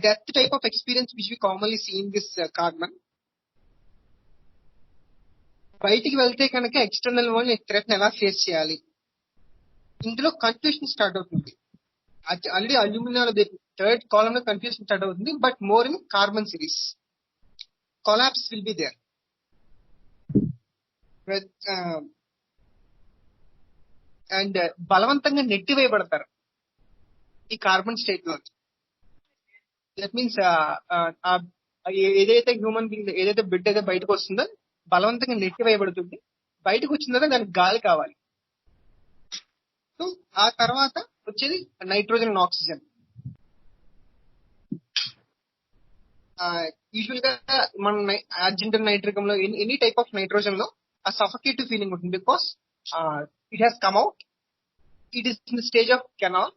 Death type of experience which we commonly see in this carbon. బయటికి వెళ్తే కనుక external world threat ఎలా face చేయాలి, ఇందులో కన్ఫ్యూషన్ స్టార్ట్ అవుతుంది. ఆల్రెడీ అల్యూమినియాలో థర్డ్ కాలమ్ లో కన్ఫ్యూషన్ స్టార్ట్ అవుతుంది, but more in carbon series. Collapse will be there. And బలవంతంగా నెట్టివేయబడతారు ఈ కార్బన్ స్టేట్ లో. దట్ మీన్స్ ఏదైతే హ్యూమన్ బీయింగ్, ఏదైతే బిడ్ అయితే బయటకు వస్తుందో బలవంతంగా నెట్టివేయబడుతుంది. బయటకు వచ్చిన తర్వాత దానికి గాలి కావాలి. సో ఆ తర్వాత వచ్చేది నైట్రోజన్ అండ్ ఆక్సిజన్. యూజువల్ గా మన అర్జెంటన్ నైట్రికం లో ఎనీ టైప్ ఆఫ్ నైట్రోజన్ లో ఆ సఫకేటివ్ ఫీలింగ్ ఉంటుంది. Because it has come out, it is in the stage of canal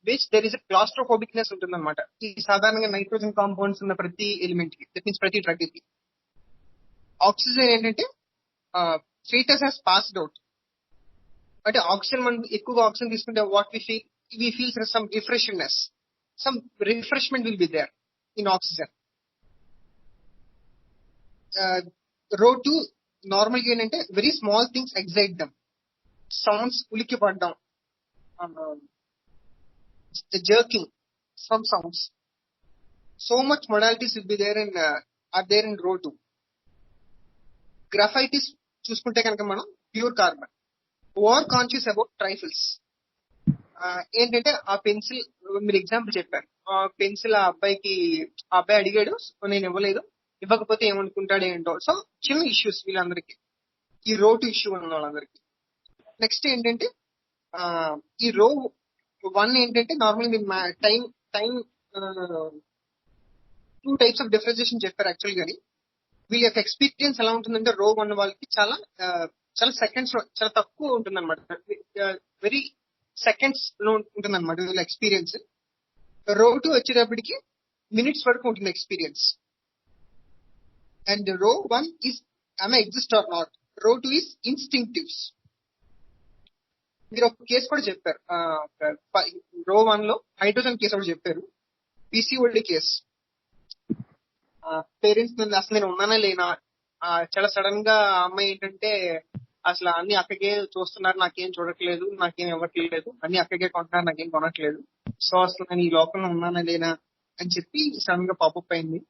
which there is claustrophobicness ఉంటుంది అనమాట. ఈ సాధారణంగా నైట్రోజన్ కాంపౌండ్స్ ఉన్న ప్రతి ఎలిమెంట్ కి, దట్ మీన్స్ ప్రతి డ్రగ్ కి. ఆక్సిజన్ ఏంటంటే ఫీటస్ హ్యాస్ పాస్డ్ అవుట్. అంటే ఆక్సిజన్, మనం ఎక్కువగా ఆక్సిజన్ తీసుకుంటే what we feel some refreshness, some refreshment will be there in oxygen. Row 2 normal గా ఏంటంటే very small things excite them. Sounds, ఉలిక్కి పడ్డం, jerking, some sounds. So much modalities will be there in row 2. Graphites చూసుకుంటే కనుక మనం pure carbon. Over conscious about trifles. ఏంటంటే ఆ pencil, మీరు ఎగ్జాంపుల్ చెప్పారు, ఆ పెన్సిల్ ఆ అబ్బాయి అడిగాడు, నేను ఇవ్వలేదు, ఇవ్వకపోతే ఏమనుకుంటాడు ఏంటో. సో చిన్న ఇష్యూస్ వీళ్ళందరికీ, ఈ రో 2 ఇష్యూ ఉన్న వాళ్ళందరికీ. నెక్స్ట్ ఏంటంటే ఈ రో 1 ఏంటంటే normal time 2 types of differentiation చెప్పారు యాక్చువల్ గాని. వీళ్ళ యొక్క ఎక్స్పీరియన్స్ ఎలా ఉంటుందంటే రో 1 వాళ్ళకి చాలా సెకండ్స్, చాలా తక్కువ ఉంటుంది అనమాట. వెరీ సెకండ్స్ లో ఉంటుంది అనమాట వీళ్ళ ఎక్స్పీరియన్స్. రో 2 వచ్చేటప్పటికి మినిట్స్ వరకు ఉంటుంది ఎక్స్పీరియన్స్. అండ్ రో 1 ఈస్ ఎగ్జిస్ట్ ఆర్ నాట్, రో 2 ఈస్ ఇన్స్టింక్టివ్స్. మీరు ఒక కేసు కూడా చెప్పారు రో 1 లో, హైడ్రోజన్ కేసు ఒకటి చెప్పారు, పీసీఓడి కేసు. పేరెంట్స్ అసలు నేను ఉన్నానా లేనా, చాలా సడన్ గా అమ్మాయి ఏంటంటే అసలు అన్ని అక్కగే చూస్తున్నారు, నాకేం చూడట్లేదు, నాకేం ఇవ్వట్లేదు, అన్ని అక్కగే కొంటున్నారు, నాకేం కొనట్లేదు, సో అసలు నేను ఈ లోకంలో ఉన్నానా లేనా అని చెప్పి సడన్ గా పాపప్ అయింది.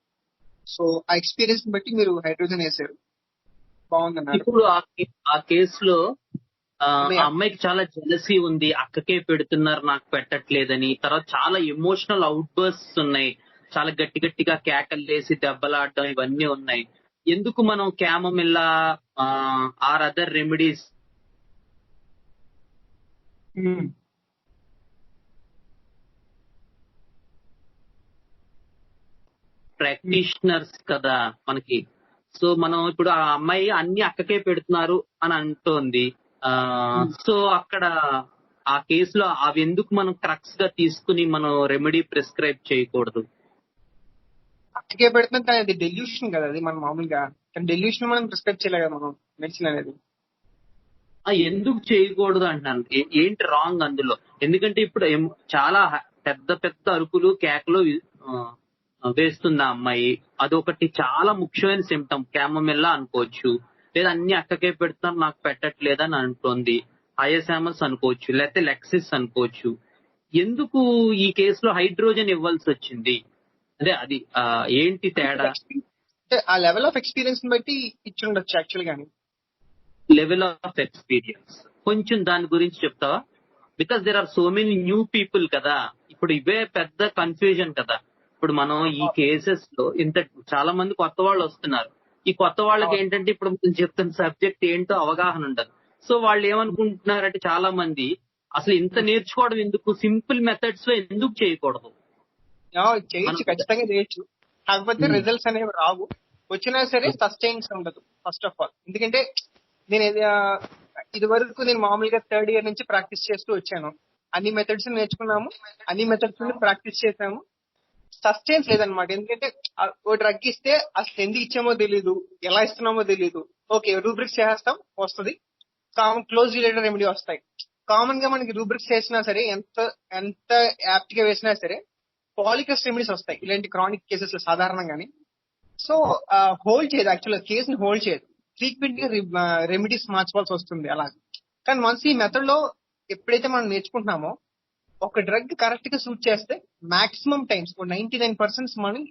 సో ఆ ఎక్స్పీరియన్స్ బట్టి మీరు హైడ్రోజన్ వేసారు, బాగుందన్నారు. ఇప్పుడు ఆ కేసులో అమ్మాయికి చాలా జెలసీ ఉంది, అక్కకే పెడుతున్నారు నాకు పెట్టట్లేదని. తర్వాత చాలా ఎమోషనల్ అవుట్ బర్స్ట్స్ ఉన్నాయి, చాలా గట్టి గట్టిగా కేకలు వేసి దెబ్బలాడడం ఇవన్నీ ఉన్నాయి. ఎందుకు మనం క్యామమిల్లా ఆర్ అదర్ రెమెడీస్ ప్రాక్టీషనర్స్ కదా మనకి. సో మనం ఇప్పుడు ఆ అమ్మాయి అన్ని అక్కకే పెడుతున్నారు అని అంటోంది. సో అక్కడ ఆ కేసులో అవి ఎందుకు మనం క్రక్స్ గా తీసుకుని మనం రెమెడీ ప్రిస్క్రైబ్ చేయకూడదు? అక్కకే పెడుతున్నాం కానీ అది డెల్యూషన్ కదా, అది మనం మామూలుగా డెల్యూషన్ మనం ప్రిస్క్రైబ్ చేయలేదు కదా మనం మెడిసిన్ అనేది. ఎందుకు చేయకూడదు అంటున్నాను, ఏంటి రాంగ్ అందులో? ఎందుకంటే ఇప్పుడు చాలా పెద్ద పెద్ద అరుపులు కేకలు వేస్తుంది ఆ అమ్మాయి, అదొకటి చాలా ముఖ్యమైన సిమ్టమ్. క్యామమిల్లా అనుకోవచ్చు, లేదా అన్ని అక్కకే పెడుతున్నారు నాకు పెట్టట్లేదని అంటోంది, హయసామస్ అనుకోవచ్చు, లేకపోతే లెక్సిస్ అనుకోవచ్చు. ఎందుకు ఈ కేసులో హైడ్రోజన్ ఇవ్వాల్సి వచ్చింది? అదే అది ఏంటి తేడా? ఆ లెవెల్ ఆఫ్ ఎక్స్పీరియన్స్ బట్టి ఇచ్చి ఉండొచ్చు యాక్చువల్ గానీ. లెవెల్ ఆఫ్ ఎక్స్పీరియన్స్ కొంచెం దాని గురించి చెప్తావా? Because there are so many new people కదా, ఇప్పుడు ఇవే పెద్ద కన్ఫ్యూజన్ కదా. ఇప్పుడు మనం ఈ కేసెస్ లో చాలా మంది కొత్త వాళ్ళు వస్తున్నారు. ఈ కొత్త వాళ్ళకి ఏంటంటే ఇప్పుడు మనం చెప్తున్న సబ్జెక్ట్ ఏంటో అవగాహన ఉండదు. సో వాళ్ళు ఏమనుకుంటున్నారంటే చాలా మంది అసలు ఇంత నేర్చుకోవడం ఎందుకు, సింపుల్ మెథడ్స్ లో ఎందుకు చేయకూడదు? చేయొచ్చు, ఖచ్చితంగా చేయొచ్చు, కాకపోతే రిజల్ట్స్ అనేవి రావు. వచ్చినా సరే సస్టైన్స్ ఉండదు ఫస్ట్ ఆఫ్ ఆల్. ఎందుకంటే నేను ఇది వరకు నేను మామూలుగా థర్డ్ ఇయర్ నుంచి ప్రాక్టీస్ చేస్తూ వచ్చాను, అన్ని మెథడ్స్ నేర్చుకున్నాము, అన్ని మెథడ్స్ ప్రాక్టీస్ చేసాము, సస్టైన్స్ లేదనమాట. ఎందుకంటే ఓ డ్రగ్ ఇస్తే అసలు ఎందుకు ఇచ్చామో తెలీదు, ఎలా ఇస్తున్నామో తెలీదు. ఓకే రూబ్రిక్స్ చేస్తాం, వస్తుంది, క్లోజ్ రిలేటెడ్ రెమెడీ వస్తాయి. కామన్ గా మనకి రూబ్రిక్స్ చేసినా సరే, ఎంత యాప్ట్ గా వేసినా సరే పాలికస్ రెమెడీస్ వస్తాయి ఇలాంటి క్రానిక్ కేసెస్ లో సాధారణంగానే. సో హోల్డ్ చేయదు, యాక్చువల్గా కేసుని హోల్డ్ చేయదు, ఫ్రీక్వెంట్ గా రెమెడీస్ మార్చుకోవాల్సి వస్తుంది అలా. కానీ వన్స్ ఈ మెథడ్ లో ఎప్పుడైతే మనం నేర్చుకుంటున్నామో ఒక డ్రగ్ కరెక్ట్ గా సూట్ చేస్తే మాక్సిమం టైమ్స్ 99%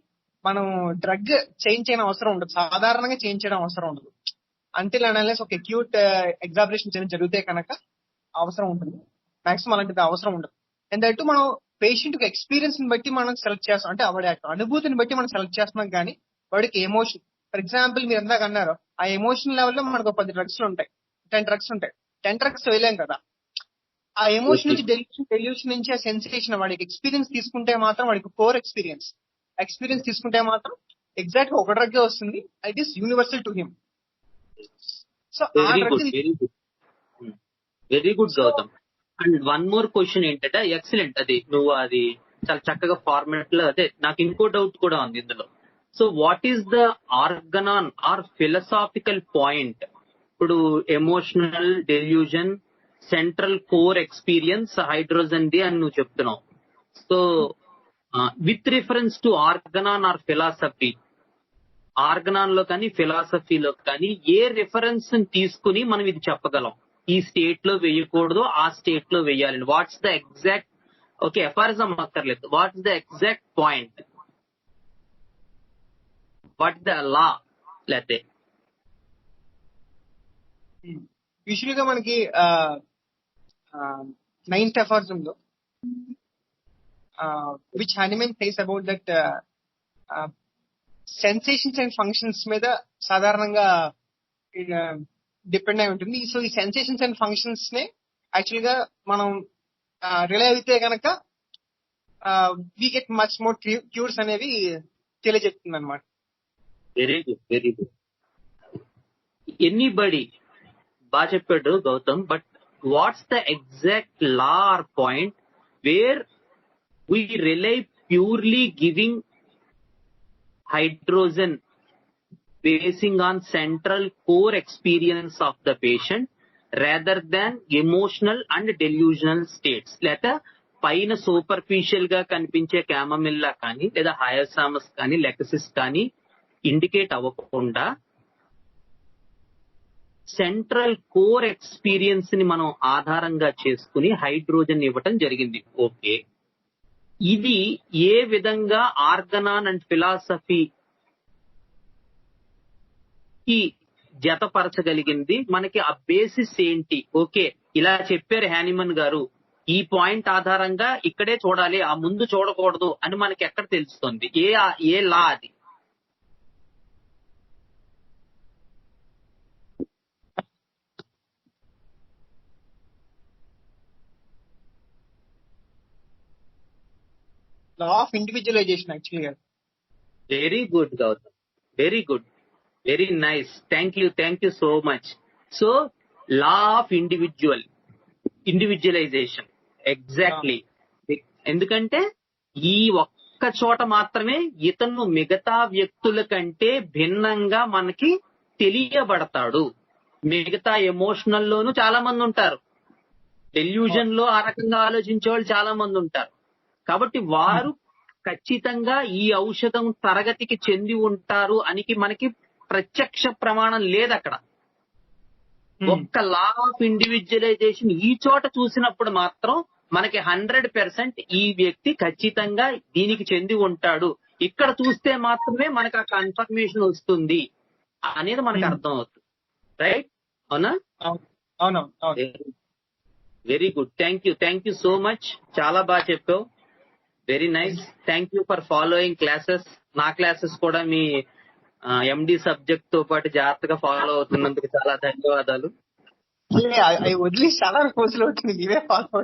మనం డ్రగ్ చేంజ్ చేయడం అవసరం ఉండదు, సాధారణంగా చేంజ్ చేయడం అవసరం ఉండదు. అంటిల్ అనలైస్ ఒక అక్యూట్ ఎగ్జామినేషన్ జరిగితే కనుక అవసరం ఉంటుంది, మాక్సిమం అలాంటిది అవసరం ఉండదు. అండ్ దట్టు మనం పేషెంట్ ఎక్స్పీరియన్స్ ని బట్టి మనం సెలెక్ట్ చేస్తాం, అంటే వాడి అనుభూతిని బట్టి మనం సెలెక్ట్ చేస్తున్నాం. కానీ వాడికి ఎమోషన్, ఫర్ ఎగ్జాంపుల్ మీరు ఎందాక అన్నారు ఆ ఎమోషన్ లెవెల్లో మనకు 10 డ్రగ్స్ ఉంటాయి, 10 డ్రగ్స్ ఉంటాయి, 10 డ్రగ్స్ వేయలేం కదా. ఆ ఎమోషన్ నుంచి డెల్యూషన్ నుంచి ఆ సెన్సేషన్ వాడికి ఎక్స్పీరియన్స్ తీసుకుంటే మాత్రం, వాడికి కోర్ ఎక్స్పీరియన్స్ తీసుకుంటే మాత్రం ఎగ్జాక్ట్ గా ఒక డ్రగ్ వస్తుంది. It is universal to him. So ఆ drug very good Gautam. And one more question ఏంటంటే, ఎక్సలెంట్, అది నువ్వు అది చాలా చక్కగా ఫార్మాట్ లో, అదే నాకు ఇంకో డౌట్ కూడా ఉంది ఇందులో. So what is the organon or philosophical point? ఇప్పుడు emotional delusion, central core experience, hydrogen ది అని నువ్వు చెప్తున్నావు. So with reference to organon or philosophy, organon లో కానీ ఫిలాసఫీలో కానీ ఏ రిఫరెన్స్ తీసుకుని మనం ఇది చెప్పగలం, ఈ స్టేట్ లో వేయకూడదు, ఆ స్టేట్ లో వేయాలి? What's the exact, okay aphorism అక్కర్లేదు, what's the exact point, what the law? లేకపోతే యూజువల్ గా మనకి 9th ఎఫారిజం లో which Hahnemann says about that sensations and functions మీద సాధారణంగా డిపెండ్ అయి ఉంటుంది. సో ఈ సెన్సేషన్స్ అండ్ ఫంక్షన్స్ నే యాక్చువల్ గా మనం రిలే అయితే కనుక we get much more cures అనేవి తెలియజెప్తుంది అనమాట. Very good, very good. Anybody బాగా చెప్పాడు Gautam, but what's the exact law are point where we rely purely giving hydrogen basing on central core experience of the patient rather than emotional and delusional states? లేదా పైన superficial గా కనిపించే క్యామమిల్లా కానీ లేదా హయాసామస్ కానీ lexis కానీ ఇండికేట్ అవ్వకుండా సెంట్రల్ కోర్ ఎక్స్పీరియన్స్ ని మనం ఆధారంగా చేసుకుని హైడ్రోజన్ ఇవ్వటం జరిగింది. ఓకే, ఇది ఏ విధంగా ఆర్గనాన్ అండ్ ఫిలాసఫీ కి జతపరచగలిగింది? మనకి ఆ బేసిస్ ఏంటి? ఓకే, ఇలా చెప్పారు హ్యానిమన్ గారు, ఈ పాయింట్ ఆధారంగా ఇక్కడే చూడాలి, ఆ ముందు చూడకూడదు అని మనకి ఎక్కడ తెలుస్తుంది? ఏ లా అది? లా ఆఫ్ ఇండివిజువలైజేషన్ యాక్చువల్గా. Very good Gautam, very good, very nice, thank you so much. So law of individualization exactly. ఎందుకంటే ఈ ఒక్క చోట మాత్రమే ఇతను మిగతా వ్యక్తుల కంటే భిన్నంగా మనకి తెలియబడతాడు. మిగతా ఎమోషనల్ లోనూ చాలా మంది ఉంటారు, డెల్యూజన్ లో ఆ రకంగా ఆలోచించే వాళ్ళు చాలా మంది ఉంటారు. కాబట్టి వారు ఖచ్చితంగా ఈ ఔషధం తరగతికి చెంది ఉంటారు అని మనకి ప్రత్యక్ష ప్రమాణం లేదు అక్కడ. ఒక్క లా ఆఫ్ ఇండివిజువలైజేషన్ ఈ చోట చూసినప్పుడు మాత్రం మనకి 100% ఈ వ్యక్తి ఖచ్చితంగా దీనికి చెంది ఉంటాడు, ఇక్కడ చూస్తే మాత్రమే మనకు ఆ కన్ఫర్మేషన్ వస్తుంది అనేది మనకు అర్థం అవుతుంది. రైట్? అవునా? అవును. Very good, thank you so much, చాలా బాగా చెప్పావు, very nice. Thank you for following classes. నా క్లాసెస్ కూడా మీ ఎండి సబ్జెక్ట్ తో పాటు జాగ్రత్తగా ఫాలో అవుతున్నందుకు చాలా ధన్యవాదాలు. అవి వదిలి చాలా రోజులు అవుతుంది, ఇవే follow.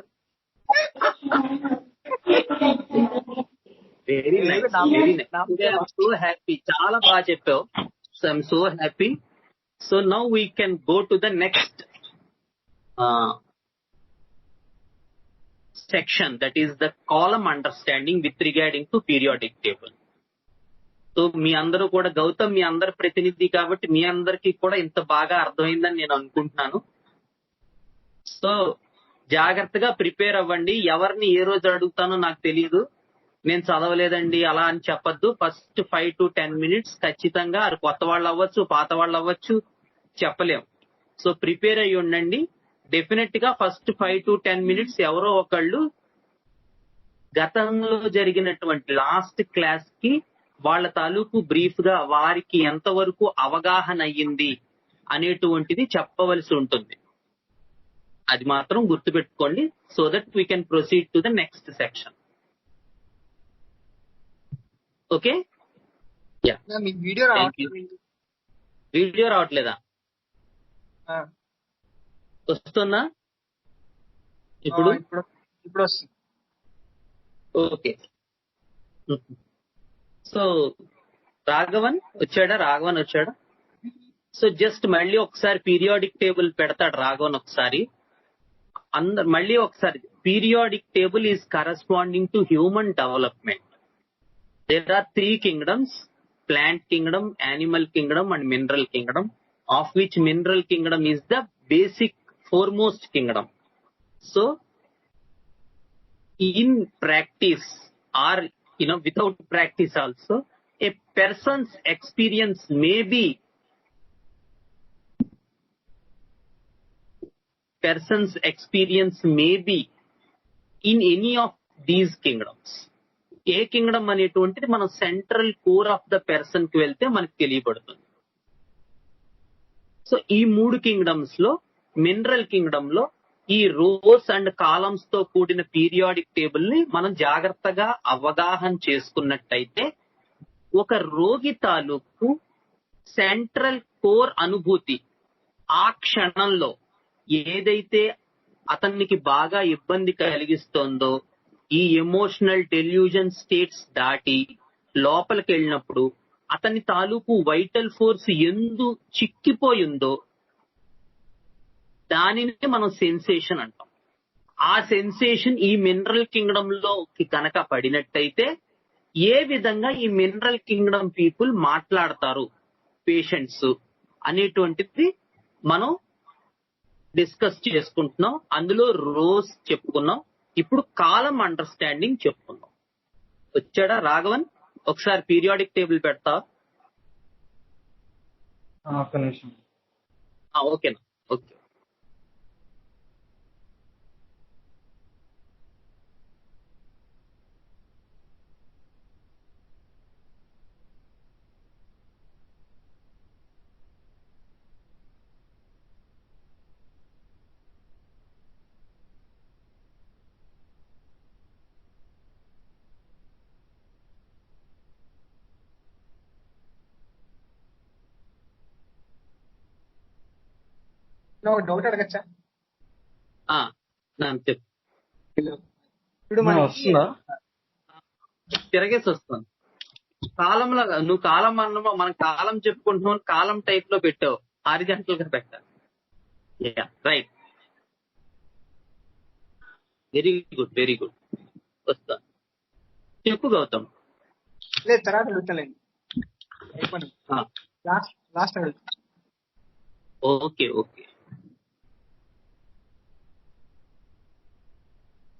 Very nice, very nice, I'm so happy, చాలా బాగా చెప్పావు. So I'm so happy. So now we can go to the next section, that is the column understanding with regarding to periodic table. So మీ అందరూ కూడా, గౌతమ్ మీ అందరి ప్రతినిధి కాబట్టి మీ అందరికీ కూడా ఇంత బాగా అర్థమైందని నేను అనుకుంటున్నాను. సో జాగ్రత్తగా ప్రిపేర్ అవ్వండి. ఎవరిని ఏ రోజు అడుగుతానో నాకు తెలియదు, నేను చదవలేదండి అలా అని చెప్పొద్దు. ఫస్ట్ 5 to 10 minutes ఖచ్చితంగా అది కొత్త వాళ్ళు అవ్వచ్చు, పాత వాళ్ళు అవ్వచ్చు, చెప్పలేం. సో ప్రిపేర్ అయ్యి ఉండండి. డెఫినెట్ గా ఫస్ట్ 5 to 10 minutes ఎవరో ఒకళ్ళు గతంలో జరిగినటువంటి లాస్ట్ క్లాస్ కి వాళ్ళ తాలూకు బ్రీఫ్ గా వారికి ఎంతవరకు అవగాహన అయ్యింది అనేటువంటిది చెప్పవలసి ఉంటుంది. అది మాత్రం గుర్తుపెట్టుకోండి. So that we can proceed to the next section. Okay, yeah. మీకు వీడియో వీడియో రావట్లేదా? వస్తుందా ఇప్పుడు? ఇప్పుడు వస్తుంది. ఓకే. సో రాఘవన్ వచ్చాడా? సో జస్ట్ మళ్ళీ ఒకసారి పీరియాడిక్ టేబుల్ పెడతాడు రాఘవన్ ఒకసారి. మళ్ళీ ఒకసారి periodic table is corresponding to human development. There are 3 kingdoms: plant kingdom, animal kingdom and mineral kingdom, of which mineral kingdom is the basic foremost kingdom. So in practice, or without practice also, a person's experience may be in any of these kingdoms. A Kingdom అనేటువంటిది మనం central core of the person కి వెళ్తే మనకు తెలియబడుతుంది. So ఈ 3 kingdoms లో mineral Kingdom లో ఈ rows and columns తో కూడిన పీరియాడిక్ టేబుల్ ని మనం జాగ్రత్తగా అవగాహన చేసుకున్నట్టయితే ఒక రోగి తాలూకు సెంట్రల్ కోర్ అనుభూతి ఆ క్షణంలో ఏదైతే అతనికి బాగా ఇబ్బంది కలిగిస్తోందో ఈ ఎమోషనల్ డెల్యూజన్ స్టేట్స్ దాటి లోపలికి వెళ్ళినప్పుడు అతని తాలూకు వైటల్ ఫోర్స్ ఎందు చిక్కిపోయిందో దానిని మనం సెన్సేషన్ అంటాం. ఆ సెన్సేషన్ ఈ మినరల్ కింగ్డమ్ లోకి కనుక పడినట్టయితే ఏ విధంగా ఈ మినరల్ కింగ్డమ్ పీపుల్ మాట్లాడతారు పేషెంట్స్ అనేటువంటిది మనం డిస్కస్ చేసుకుంటున్నాం. అందులో రోజ్ చెప్పుకున్నాం, ఇప్పుడు కాలం అండర్స్టాండింగ్ చెప్పుకున్నాం. వచ్చాడా రాఘవన్? ఒకసారి పీరియాడిక్ టేబుల్ పెడతా. ఓకేనా? ఓకే. ఒక డౌట్ అడగచ్చా? చెప్పు. ఇప్పుడు మనకి తిరగేసి వస్తుంది కాలంలో. నువ్వు కాలం అన్న మనం కాలం చెప్పుకుంటున్నావు, కాలం టైప్ లో పెట్టావు, హారిజాంటల్ గా పెట్టావు. Right, very good. వస్తా, చెప్పు గౌతమ్. లేదు, తర్వాత అడుగుతానండి. లాస్ట్ అడుగుతా. Okay.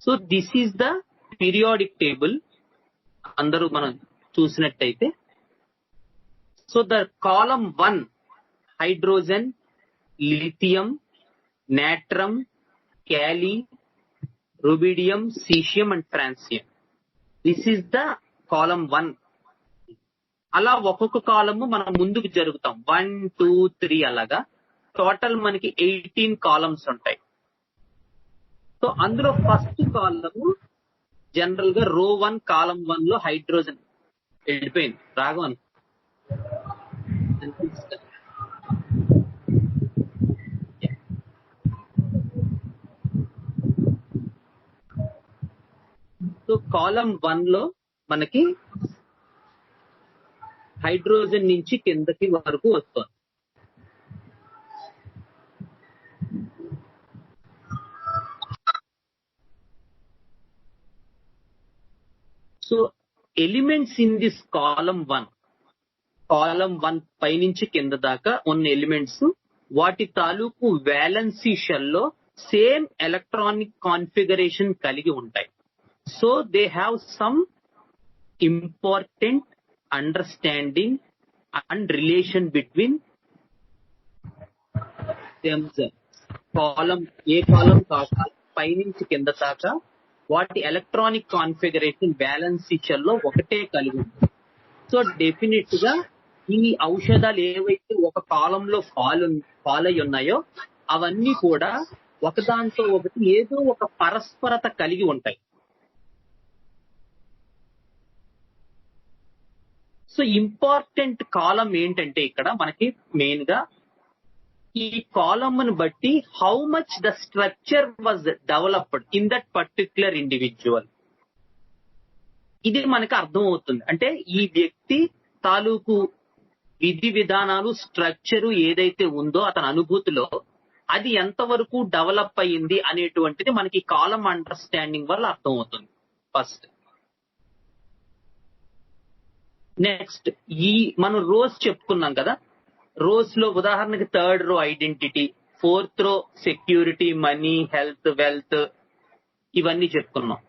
So this is the periodic table. అందరూ మనం చూసినట్టయితే, so the column 1 hydrogen, lithium, natrum, kali, rubidium, caesium and francium. This is the column 1. అలా ఒక్కొక్క కాలము మనం ముందుకు జరుగుతాం, 1, 2, 3 అలాగా. టోటల్ మనకి 18 కాలమ్స్ ఉంటాయి. సో అందులో ఫస్ట్ కాలము జనరల్ గా రో 1 కాలం 1 లో హైడ్రోజన్ వెళ్ళిపోయింది. రాఘవన్ సో కాలం 1 లో మనకి హైడ్రోజన్ నుంచి కిందకి వరకు వస్తుంది. So elements in this column 1 పైనుంచి కింద దాకా ఉన్న ఎలిమెంట్స్ వాటి తాలూకు వ్యాలెన్సీ షెల్ లో సేమ్ ఎలక్ట్రానిక్ కాన్ఫిగరేషన్ కలిగి ఉంటాయి. So they have some important understanding and relation between column ఏ కాలం కాక పైనుంచి కింద దాకా వాటి ఎలక్ట్రానిక్ కాన్ఫిగరేషన్ బ్యాలెన్స్ లో ఒకటే కలిగి ఉంటుంది. సో డెఫినెట్ గా ఈ ఔషధాలు ఏవైతే ఒక కాలంలో ఫాల్ అయి ఉన్నాయో అవన్నీ కూడా ఒకదాంతో ఒకటి ఏదో ఒక పరస్పరత కలిగి ఉంటాయి. సో ఇంపార్టెంట్ కాలం ఏంటంటే ఇక్కడ మనకి మెయిన్ గా ఈ కాలమ్ ను బట్టి how much the structure was developed in that particular individual, ఇది మనకు అర్థం అవుతుంది. అంటే ఈ వ్యక్తి తాలూకు విధి విధానాలు స్ట్రక్చరు ఏదైతే ఉందో అతని అనుభూతిలో అది ఎంతవరకు డెవలప్ అయ్యింది అనేటువంటిది మనకి కాలం అండర్స్టాండింగ్ వల్ల అర్థం అవుతుంది ఫస్ట్. నెక్స్ట్ మనం రోస్ చెప్పుకున్నాం కదా, రోస్ లో ఉదాహరణకి థర్డ్ రో ఐడెంటిటీ, ఫోర్త్ రో సెక్యూరిటీ, మనీ, హెల్త్, వెల్త్ ఇవన్నీ చెప్పుకున్నాం.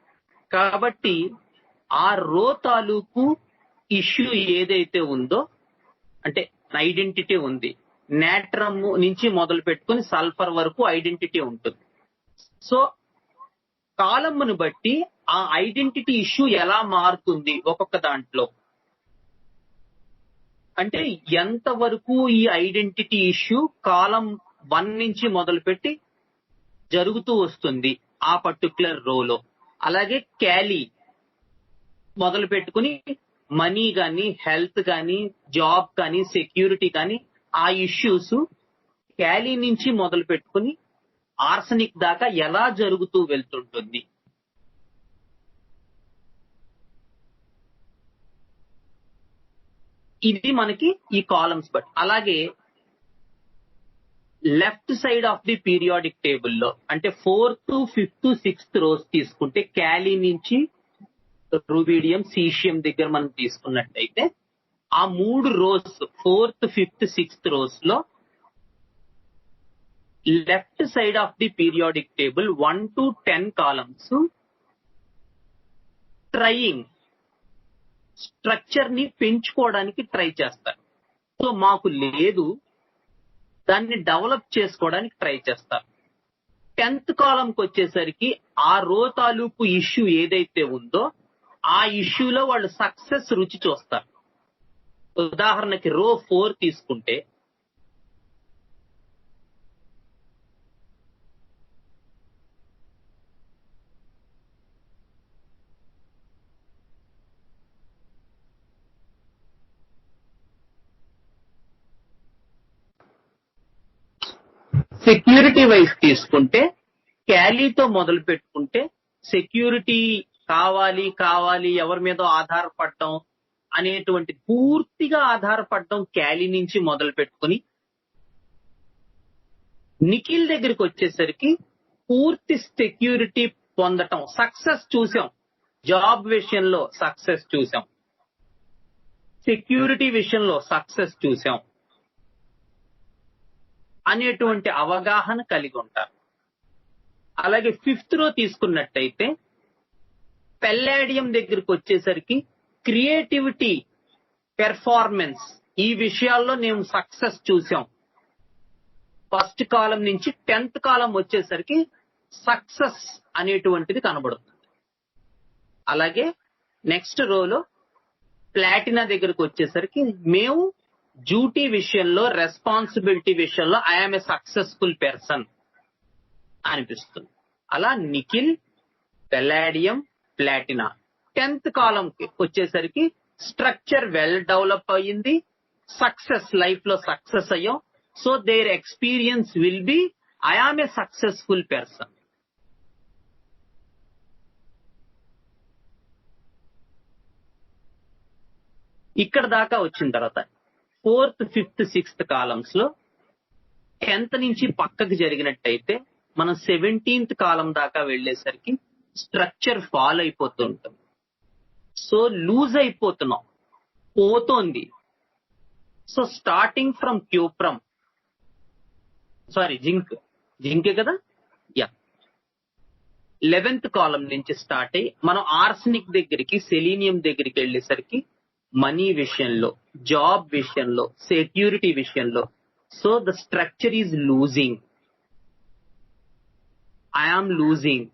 కాబట్టి ఆ రో తాలూకు ఇష్యూ ఏదైతే ఉందో అంటే ఐడెంటిటీ ఉంది, నాట్రమ్ నుంచి మొదలు పెట్టుకుని సల్ఫర్ వరకు ఐడెంటిటీ ఉంటుంది. సో కాలమ్ను బట్టి ఆ ఐడెంటిటీ ఇష్యూ ఎలా మారుతుంది ఒక్కొక్క దాంట్లో, అంటే ఎంతవరకు ఈ ఐడెంటిటీ ఇష్యూ కాలం 1 నుంచి మొదలుపెట్టి జరుగుతూ వస్తుంది ఆ పర్టికులర్ రోలో. అలాగే క్యాలీ మొదలు పెట్టుకుని మనీ కానీ, హెల్త్ కానీ, జాబ్ కానీ, సెక్యూరిటీ కానీ ఆ ఇష్యూస్ క్యాలీ నుంచి మొదలు పెట్టుకుని ఆర్సనిక్ దాకా ఎలా జరుగుతూ వెళ్తుంటుంది. ఇది మనకి ఈ కాలమ్స్ బట్. అలాగే left side of the periodic టేబుల్లో అంటే 4th, 5th, 6th రోస్ తీసుకుంటే క్యాలీ నుంచి రూబిడియం, సీషియం దగ్గర మనం తీసుకున్నట్టయితే ఆ 3 rows 4th, 5th, 6th rows లో left side of the periodic table 1 to 10 columns trying structure ని పెంచుకోవడానికి ట్రై చేస్తారు. సో మాకు లేదు, దాన్ని డెవలప్ చేసుకోవడానికి ట్రై చేస్తారు. 10th కాలంకి వచ్చేసరికి ఆ రో తాలూకు ఇష్యూ ఏదైతే ఉందో ఆ ఇష్యూలో వాళ్ళు సక్సెస్ రుచి చూస్తారు. ఉదాహరణకి రో 4 తీసుకుంటే సెక్యూరిటీ వైజ్ తీసుకుంటే క్యాలీతో మొదలు పెట్టుకుంటే సెక్యూరిటీ కావాలి ఎవరి మీద ఆధారపడటం అనేటువంటి పూర్తిగా ఆధారపడటం క్యాలీ నుంచి మొదలు పెట్టుకుని నిఖిల్ దగ్గరికి వచ్చేసరికి పూర్తి సెక్యూరిటీ పొందటం, సక్సెస్ చూసాం, జాబ్ విషయంలో సక్సెస్ చూసాం, సెక్యూరిటీ విషయంలో సక్సెస్ చూసాం అనేటువంటి అవగాహన కలిగి ఉంటారు. అలాగే 5th రో తీసుకున్నట్టయితే పెల్లాడియం దగ్గరికి వచ్చేసరికి క్రియేటివిటీ, పెర్ఫార్మెన్స్ ఈ విషయాల్లో మేము సక్సెస్ చూసాం. ఫస్ట్ కాలం నుంచి 10th కాలం వచ్చేసరికి సక్సెస్ అనేటువంటిది కనబడుతుంది. అలాగే నెక్స్ట్ రోలో ప్లాటినా దగ్గరకు వచ్చేసరికి మేము డ్యూటీ విషయంలో, రెస్పాన్సిబిలిటీ విషయంలో ఐఎమ్ ఏ సక్సెస్ఫుల్ పర్సన్ అనిపిస్తుంది. అలా నిఖిల్, పెల్లాడియం, ప్లాటినా 10th కాలంకి వచ్చేసరికి స్ట్రక్చర్ వెల్ డెవలప్ అయ్యింది, సక్సెస్ లైఫ్ లో సక్సెస్ అయ్యాం. So their experience will be I am a successful person. ఇక్కడ దాకా వచ్చిన తర్వాత 4th, 5th, 6th కాలమ్స్ లో 10th నుంచి పక్కకి జరిగినట్టయితే మనం 17th కాలం దాకా వెళ్ళేసరికి స్ట్రక్చర్ ఫాల్ అయిపోతూ ఉంటుంది. సో లూజ్ అయిపోతున్నాం, పోతోంది. సో స్టార్టింగ్ ఫ్రమ్ క్యూప్రమ్, జింకే కదా, యా, 11th కాలం నుంచి స్టార్ట్ అయ్యి మనం ఆర్సనిక్ దగ్గరికి, సెలీనియం దగ్గరికి వెళ్ళేసరికి మనీ విషయంలో, జాబ్ విషయంలో, సెక్యూరిటీ విషయంలో, so the structure is losing. I am losing,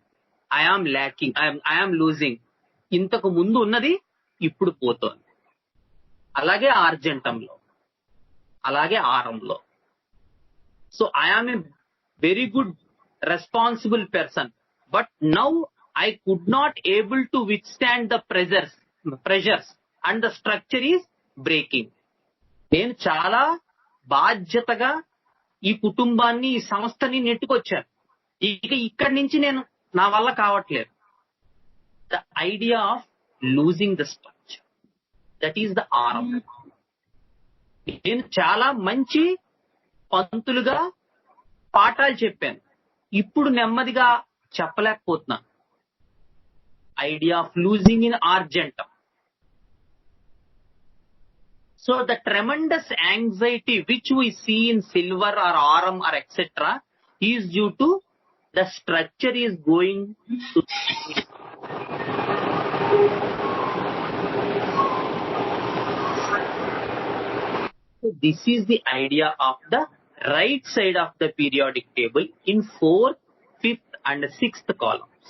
I am lacking, I am losing. ఇంతకు ముందు ఉన్నది ఇప్పుడు పోతోంది. అలాగే ఆర్జెంటంలో, అలాగే ఆరంలో. So I am a very good responsible person, but now I could not able to withstand the pressures and the structure is breaking. నేను చాలా బాధ్యతగా ఈ కుటుంబాన్ని, ఈ సంస్థని నెట్టుకొచ్చాను. ఇక ఇక్కడి నుంచి నేను నా వల్ల కావట్లేదు. The idea of losing the structure, that is the aurum. నేను చాలా మంచి పంతులుగా పాఠాలు చెప్పాను, ఇప్పుడు నెమ్మదిగా చెప్పలేకపోతున్నాను. Idea of losing in argentum. So the tremendous anxiety which we see in silver or aurum or etc. is due to the structure is going to. So this is the idea of the right side of the periodic table in 4th, 5th and 6th columns.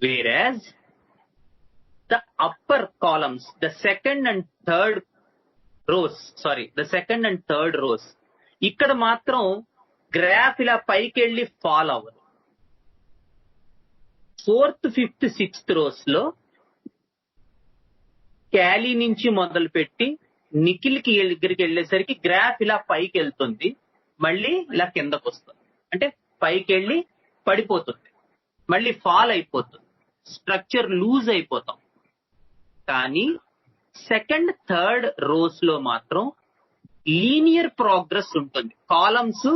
Whereas the upper columns, the second and third rows, ఇక్కడ మాత్రం graph ఇలా పైకి వెళ్ళి fall అవ్వదు. 4th, 5th, 6th rows లో క్యాలీ నుంచి మొదలు పెట్టి నిఖిల్ కి దగ్గరికి వెళ్ళేసరికి గ్రాఫ్ ఇలా పైకి వెళ్తుంది, మళ్ళీ ఇలా కిందకు వస్తుంది. అంటే పైకి వెళ్ళి పడిపోతుంది, మళ్ళీ ఫాల్ అయిపోతుంది, స్ట్రక్చర్ లూజ్ అయిపోతాం. కానీ సెకండ్, థర్డ్ రోస్ లో మాత్రం లీనియర్ ప్రోగ్రెస్ ఉంటుంది. కాలమ్స్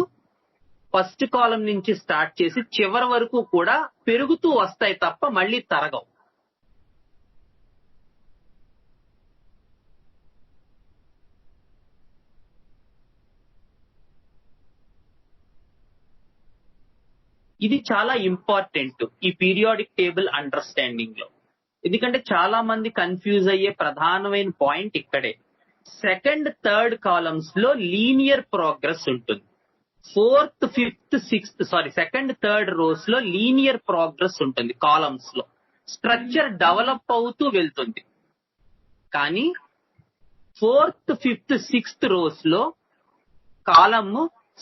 ఫస్ట్ కాలం నుంచి స్టార్ట్ చేసి చివరి వరకు కూడా పెరుగుతూ వస్తాయి తప్ప మళ్ళీ తరగవు. ఇది చాలా ఇంపార్టెంట్ ఈ పీరియాడిక్ టేబుల్ అండర్స్టాండింగ్ లో. ఎందుకంటే చాలా మంది కన్ఫ్యూజ్ అయ్యే ప్రధానమైన పాయింట్ ఇక్కడే. సెకండ్, థర్డ్ కాలమ్స్ లో లీనియర్ ప్రోగ్రెస్ ఉంటుంది. 4th, 5th, 6th second, third rows లో లీనియర్ ప్రోగ్రెస్ ఉంటుంది. కాలమ్స్ లో స్ట్రక్చర్ డెవలప్ అవుతూ వెళ్తుంది. కానీ 4th, 5th, 6th రోస్ లో కాలమ్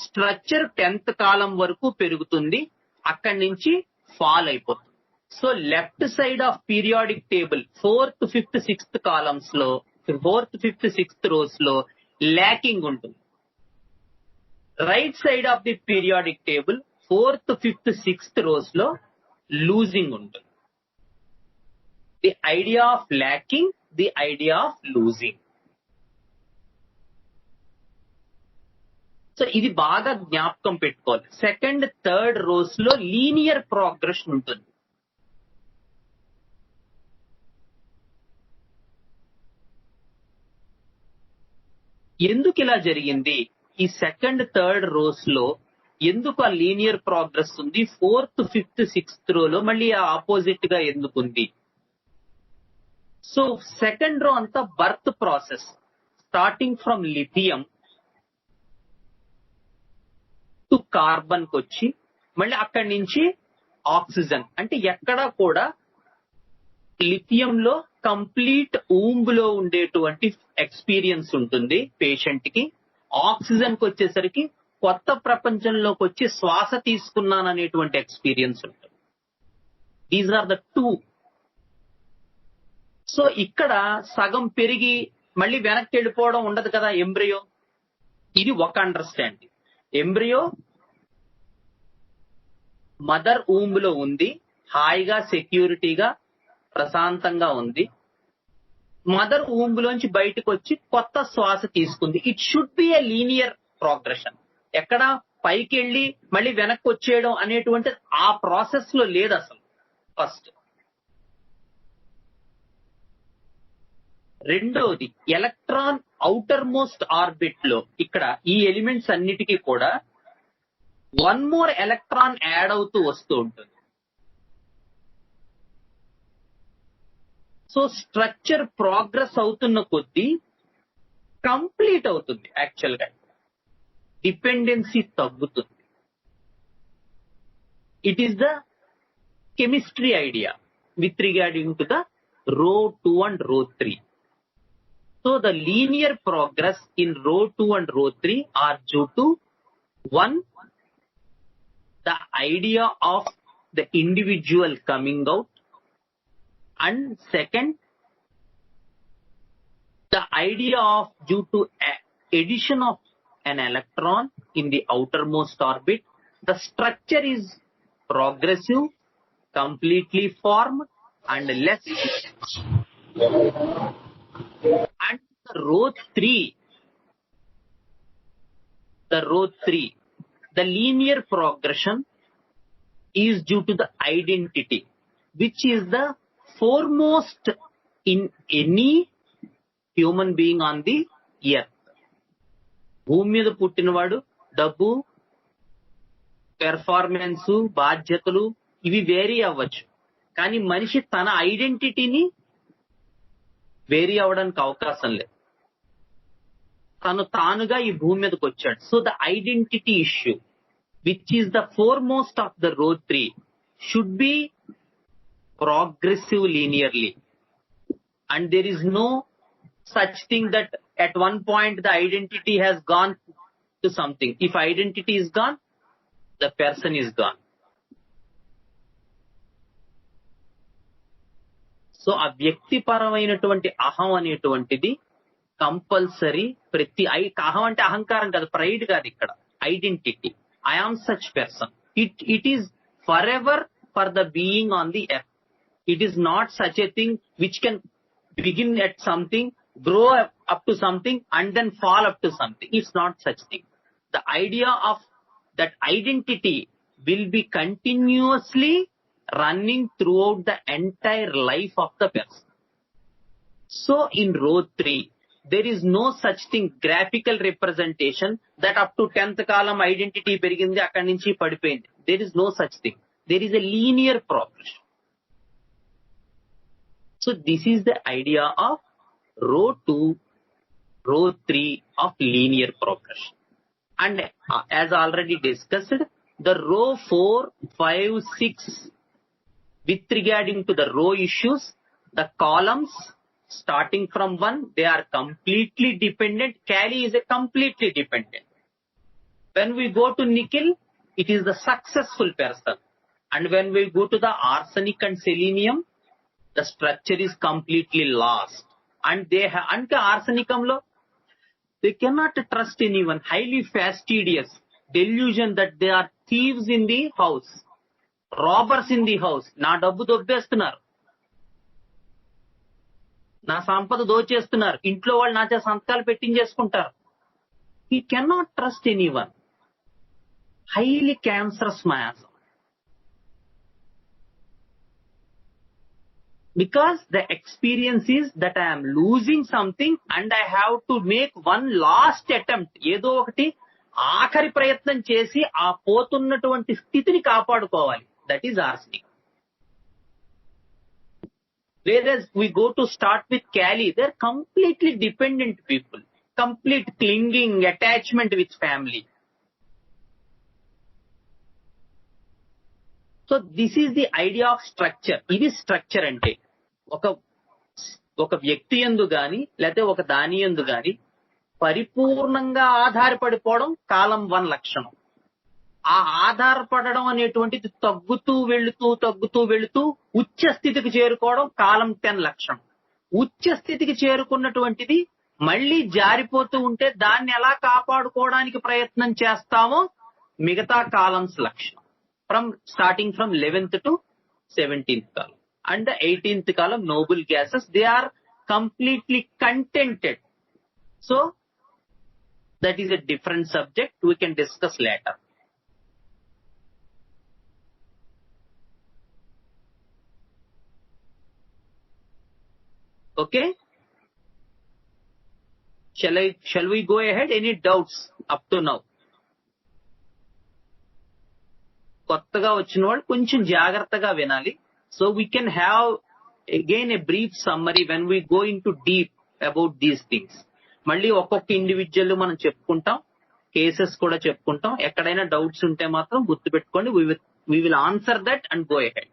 స్ట్రక్చర్ 10th కాలం వరకు పెరుగుతుంది, అక్కడి నుంచి ఫాల్ అయిపోతుంది. So left side of periodic table 4th, 5th, 6th columns లో, 4th, 5th, 6th రోస్ లో ల్యాకింగ్ ఉంటుంది. Right side of the periodic table 4th, 5th, 6th rows లో లూజింగ్ ఉంటుంది. The idea of lacking, the idea of losing. So ఇది బాగా జ్ఞాపకం పెట్టుకోవాలి. Second, third rows లో లీనియర్ ప్రోగ్రెషన్ ఉంటుంది. ఎందుకు ఇలా జరిగింది? ఈ సెకండ్, థర్డ్ రోస్ లో ఎందుకు ఆ లీనియర్ ప్రోగ్రెస్ ఉంది? 4th, 5th, 6th రోలో మళ్ళీ ఆపోజిట్ గా ఎందుకుంది? సో సెకండ్ రో అంతా birth process, starting from lithium to carbon కి వచ్చి మళ్ళీ అక్కడి నుంచి ఆక్సిజన్. అంటే ఎక్కడా కూడా లిథియం లో కంప్లీట్ ఊంబ్ లో ఉండేటువంటి ఎక్స్పీరియన్స్ ఉంటుంది పేషెంట్ కి. ఆక్సిజన్ కి వచ్చేసరికి కొత్త ప్రపంచంలోకి వచ్చి శ్వాస తీసుకున్నాననేటువంటి ఎక్స్పీరియన్స్ ఉంటుంది. These are the two. So ఇక్కడ సగం పెరిగి మళ్ళీ వెనక్కి వెళ్ళిపోవడం ఉండదు కదా ఎంబ్రియో. ఇది ఒక అండర్స్టాండింగ్. ఎంబ్రియో మదర్ ఊంబ్ లో ఉంది, హాయిగా సెక్యూరిటీగా ప్రశాంతంగా ఉంది. మదర్ ఊంబ్ లోంచి బయటకు వచ్చి కొత్త శ్వాస తీసుకుంది. It should be a linear progression. ఎక్కడ పైకి వెళ్ళి మళ్ళీ వెనక్కి వచ్చేయడం అనేటువంటి ఆ ప్రాసెస్ లో లేదు అసలు. ఫస్ట్. రెండోది, ఎలక్ట్రాన్ ఔటర్ మోస్ట్ ఆర్బిట్ లో ఇక్కడ ఈ ఎలిమెంట్స్ అన్నిటికీ కూడా వన్ మోర్ ఎలక్ట్రాన్ యాడ్ అవుతూ వస్తూ ఉంటుంది. సో స్ట్రక్చర్ ప్రోగ్రెస్ అవుతున్న కొద్దీ కంప్లీట్ అవుతుంది. యాక్చువల్ గా డిపెండెన్సీ తగ్గుతుంది. It is the chemistry idea with regarding to the రో 2 and రో 3. So the linear progress in row 2 and row 3 are due to one, the idea of the individual coming out, and second, the idea of due to addition of an electron in the outermost orbit. The structure is progressive, completely formed, and less. And the row 3, the linear progression is due to the identity, which is the foremost in any human being on the earth. భూమి మీద పుట్టినవాడు డబ్బు, performance, బాధ్యతలు ఇవి vary అవ్వచ్చు, కానీ మనిషి తన ఐడెంటిటీని వేరీ అవడానికి అవకాశం లేదు. తను తానుగా ఈ భూమి మీదకి వచ్చాడు. So the identity issue which is the foremost of the రో 3 should be progressive linearly, and there is no such thing that at one point the identity has gone to something. If identity is gone, the person is gone. So ఆ వ్యక్తిపరమైనటువంటి అహం అనేటువంటిది compulsory. ప్రతి అహం అంటే అహంకారం కాదు, pride కాదు, ఇక్కడ identity. I am such person. It is forever for the being on the earth. It is not such a thing which can begin at something, grow up to something, and then fall up to something. It's not such thing. The idea of that identity will be continuously running throughout the entire life of the person. So in row 3, there is no such thing, graphical representation, that up to 10th column identity perigindi akkadi nunchi padipoyindi. There is no such thing. There is a linear progression. So this is the idea of row 2, row 3 of linear progression. And as already discussed, the row 4, 5, 6, with regarding to the row issues, the columns starting from 1, they are completely dependent. Kali is a completely dependent. When we go to nickel, it is the successful person. And when we go to the arsenic and selenium, the structure is completely lost. And they have, and arsenicamlo, they cannot trust anyone. Highly fastidious, delusion that they are thieves in the house, robbers in the house. Na dabbu dobbestunaru, na sampada dochestunaru, intlo vallu na chే సంతకాలు పెట్టించేసుకుంటారు. He cannot trust anyone. Highly cancerous mayas. Because the experience is that I am losing something and I have to make one last attempt. ఏదో ఒకటి ఆఖరి ప్రయత్నం చేసి ఆ పోతున్నటువంటి స్థితిని కాపాడుకోవాలి. That is arsenic. Whereas we go to start with Kali, they are completely dependent people. Complete clinging, attachment with family. So this is the idea of structure. ఇది స్ట్రక్చర్ అంటే ఒక వ్యక్తి యందు గాని లేకపోతే ఒక దాని యందు గాని పరిపూర్ణంగా ఆధారపడిపోవడం కాలం 1 లక్షణం. ఆ ఆధారపడడం అనేటువంటిది తగ్గుతూ వెళుతూ ఉచ్చ స్థితికి చేరుకోవడం కాలం 10 లక్షణం. ఉచ్చ స్థితికి చేరుకున్నటువంటిది మళ్ళీ జారిపోతూ ఉంటే దాన్ని ఎలా కాపాడుకోవడానికి ప్రయత్నం చేస్తామో మిగతా కాలమ్స్ లక్షణం. Starting from 11th to 17th column. And the 18th column, noble gases, they are completely contented. So that is a different subject we can discuss later. Okay? Shall we go ahead? Any doubts up to now? కొత్తగా వచ్చిన వాళ్ళు కొంచెం జాగ్రత్తగా వినాలి. So we can have again a brief summary when we go into deep about these things. మళ్ళీ ఒక్కొక్క individual మనం చెప్పుకుంటాం, కేసెస్ కూడా చెప్పుకుంటాం. ఎక్కడైనా డౌట్స్ ఉంటే మాత్రం గుర్తుపెట్టుకోండి. we will answer that and go ahead.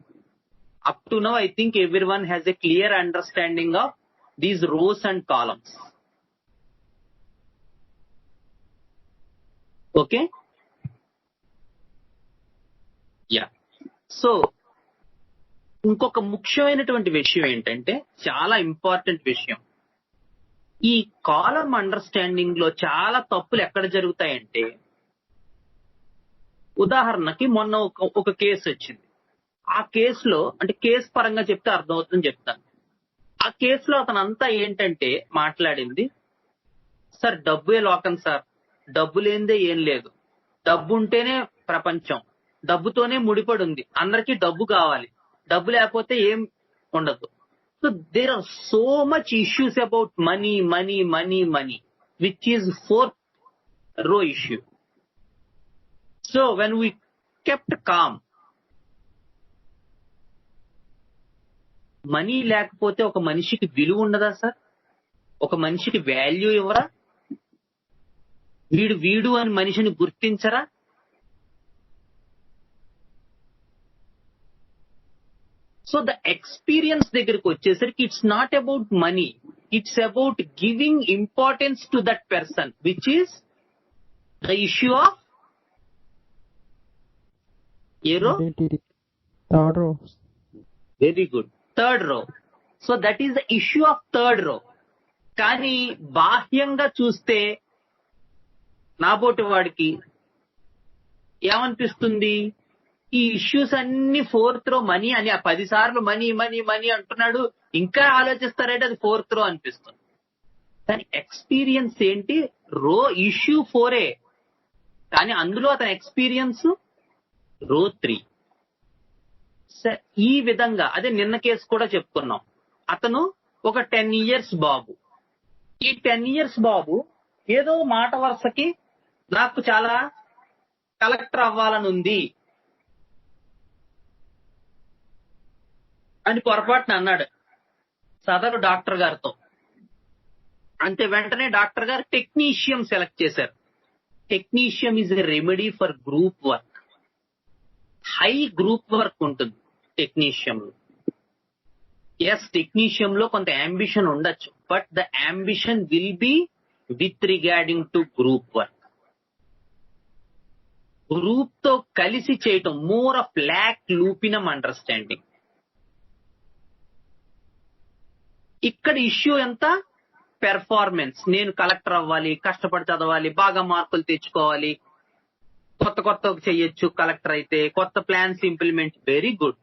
Up to now I think everyone has a clear understanding of these rows and columns. Okay, yeah. So ఇంకొక ముఖ్యమైనటువంటి విషయం ఏంటంటే, చాలా ఇంపార్టెంట్ విషయం, ఈ కాలం అండర్స్టాండింగ్ లో చాలా తప్పులు ఎక్కడ జరుగుతాయంటే, ఉదాహరణకి మొన్న ఒక కేసు వచ్చింది. ఆ కేసులో, అంటే కేసు పరంగా చెప్తే అర్థమవుతుందని చెప్తాను. ఆ కేసులో అతను అంతా ఏంటంటే మాట్లాడింది, సార్ డబ్బే లోకం సార్, డబ్బు లేనిదే ఏం లేదు, డబ్బు ఉంటేనే ప్రపంచం, డబ్బుతోనే ముడిపడి ఉంది, అందరికీ డబ్బు కావాలి, డబ్బు లేకపోతే ఏం ఉండదు. So there are so much issues about money money money money, which is fourth row issue. So when we kept calm, money లేకపోతే ఒక మనిషికి విలువ ఉండదా సార్? ఒక మనిషికి వాల్యూ ఇవ్వరా? వీడు అని మనిషిని గుర్తించరా? సో ద ఎక్స్పీరియన్స్ దగ్గరికి వచ్చేసరికి it's not about money, it's about giving importance to that person, which is the issue of a row? Third row. Very good, third row. So that is the issue of third row. కానీ బాహ్యంగా చూస్తే నాబోటి వాడికి ఏమనిపిస్తుంది, ఈ issues అన్ని fourth రో money అని, 10 సార్లు మనీ మనీ మనీ అంటున్నాడు, ఇంకా ఆలోచిస్తారంటే అది ఫోర్త్ రో అనిపిస్తుంది. కానీ ఎక్స్పీరియన్స్ ఏంటి, రో ఇష్యూ 4, కానీ అందులో అతని ఎక్స్పీరియన్స్ రో 3. ఈ విధంగా అదే నిన్న కేసు కూడా చెప్పుకున్నాం. అతను ఒక 10 years బాబు. ఈ 10 years బాబు ఏదో మాట వరుసకి నాకు చాలా కలెక్టర్ అవ్వాలని ఉంది అని పొరపాటున అన్నాడు సదరు డాక్టర్ గారితో. అంతే, వెంటనే డాక్టర్ గారు టెక్నీషియం సెలెక్ట్ చేశారు. Technetium is a remedy for group work. High group work ఉంటుంది టెక్నీషియంలో. ఎస్, టెక్నీషియంలో కొంత అంబిషన్ ఉండొచ్చు, but the ambition will be with regarding to group work. Group తో కలిసి చేయటం, మోర్ ఆఫ్ ల్యాక్ లూపినం అండర్స్టాండింగ్. ఇక్కడ ఇష్యూ ఎంత, పెర్ఫార్మెన్స్. నేను కలెక్టర్ అవ్వాలి, కష్టపడి చదవాలి, బాగా మార్కులు తెచ్చుకోవాలి, కొత్త చెయ్యొచ్చు కలెక్టర్ అయితే, కొత్త plans implement, very good.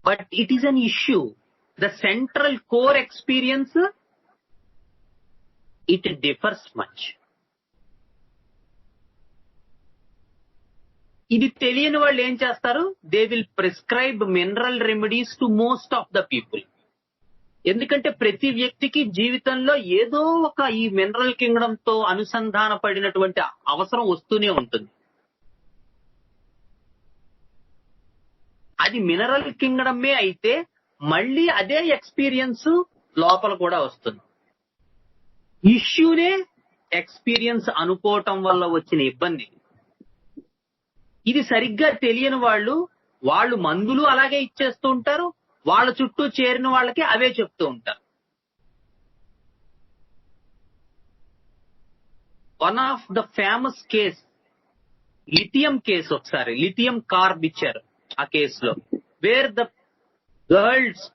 But it is an issue, the central core experience it differs much. ఇది తెలియని వాళ్ళు ఏం చేస్తారు, they will prescribe mineral remedies to most of the people. ఎందుకంటే ప్రతి వ్యక్తికి జీవితంలో ఏదో ఒక ఈ మినరల్ కింగ్డమ్ తో అనుసంధాన పడినటువంటి అవసరం వస్తూనే ఉంటుంది. అది మినరల్ కింగ్డమే అయితే మళ్ళీ అదే ఎక్స్పీరియన్స్ లోపల కూడా వస్తుంది. ఇష్యూనే ఎక్స్పీరియన్స్ అనుకోవటం వల్ల వచ్చిన ఇబ్బంది. ఇది సరిగ్గా తెలియని వాళ్ళు మందులు అలాగే ఇచ్చేస్తూ ఉంటారు, వాళ్ళ చుట్టూ చేరిన వాళ్ళకి అవే చెప్తూ ఉంటారు. One of the famous case lithium case. ఒకసారి లిథియం కార్బ్ ఇచ్చారు ఆ కేసులో, wear the girls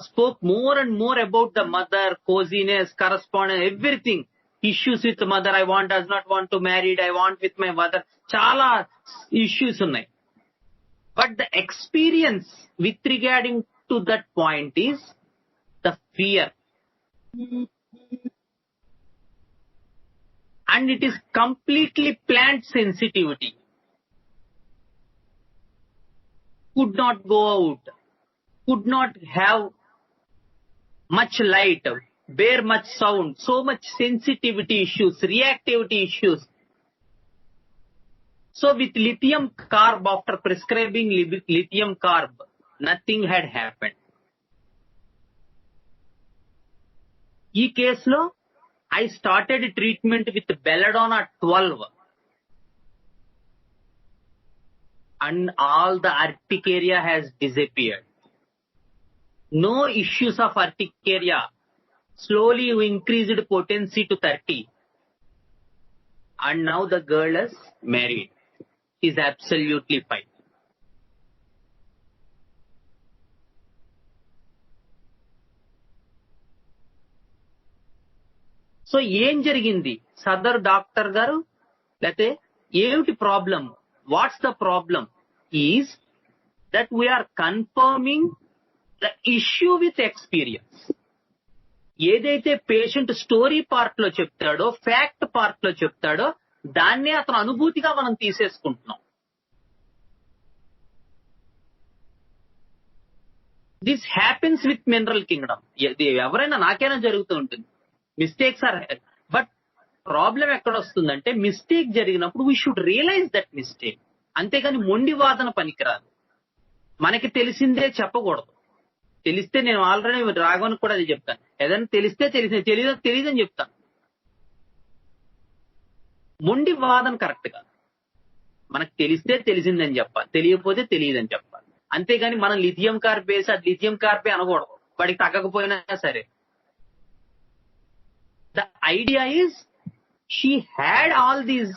spoke more and more about the mother, coziness, correspondence, everything. Issues with the mother, does not want to marry, I want with my mother. Chala issues unnai. But the experience with regarding to that point is the fear. And it is completely plant sensitivity. Could not go out, could not have much light, bear much sound, so much sensitivity issues, reactivity issues. So with lithium carb, after prescribing lithium carb, nothing had happened. ఈ కేసులో I started treatment with belladonna 12 and all the urticaria has disappeared. No issues of urticaria. Slowly we increased potency to 30. And now the girl is married. Is absolutely fine. So ఏం జరిగింది సదర్ doctor గారు, లేకపోతే ఏమిటి problem? What's the problem is that we're confirming the issue with experience. ఏదైతే patient story part లో చెప్తాడో, fact part లో చెప్తాడో, దాన్నే అతను అనుభూతిగా మనం తీసేసుకుంటున్నాం. This happens with mineral kingdom. ఎవరైనా నాకైనా జరుగుతూ ఉంటుంది. మిస్టేక్స్ ఆర్, బట్ ప్రాబ్లం ఎక్కడ వస్తుందంటే మిస్టేక్ జరిగినప్పుడు we should realize that mistake. అంతేగాని మొండి వాదన పనికిరాదు. మనకి తెలిసిందే చెప్పకూడదు. తెలిస్తే నేను ఆల్రెడీ రాఘవన్ కూడా అది చెప్తాను, ఏదైనా తెలిస్తే తెలియదని చెప్తాను. మొండి వాదన కరెక్ట్ కాదు. మనకు తెలిస్తే తెలిసిందని చెప్పాలి, తెలియకపోతే తెలియదని చెప్పాలి. అంతేగాని మనం లిథియం కార్బ్ వేసి అది లిథియం కార్బే అనకూడదు, వాడికి తగ్గకపోయినా సరే. The idea is she had all these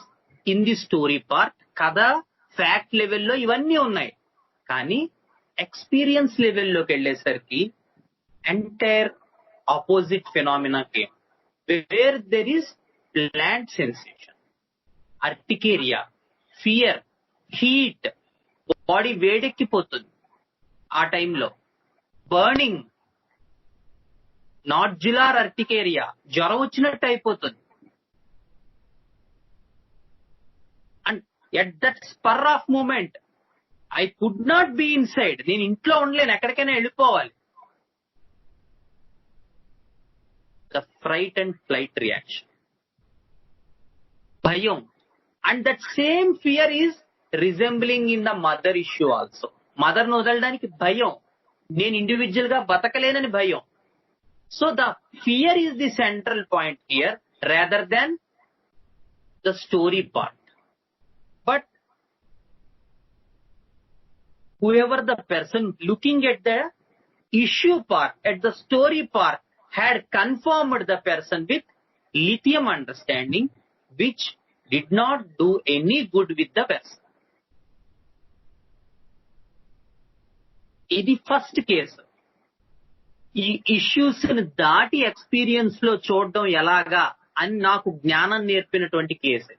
in the story part. కదా ఫ్యాక్ట్ లెవెల్లో ఇవన్నీ ఉన్నాయి, కానీ ఎక్స్పీరియన్స్ లెవెల్లోకి వెళ్ళేసరికి entire opposite phenomena came, where there is plant sensation, urticaria, fear, heat, body వేడెక్కిపోతుంది ఆ టైంలో, బర్నింగ్, నాడ్యులార్ అర్టికేరియా, జ్వరం వచ్చినట్టు అయిపోతుంది. And at that spur of moment I could not be inside. నేను ఇంట్లో ఉండలేను, ఎక్కడికైనా వెళ్ళిపోవాలి. The fright and flight reaction, భయం. And that same fear is resembling in the mother issue also. Mother ను వదలడానికి భయం, నేను ఇండివిజువల్ గా బతకలేనని భయం. So the fear is the central point here rather than the story part. But whoever the person looking at the issue part, at the story part, had confirmed the person with lithium understanding, which did not do any good with the person. ఇది first case. ఈ issues ని దాటి experience లో చూడడం ఎలాగా అని నాకు జ్ఞానం నేర్పినటువంటి కేసు.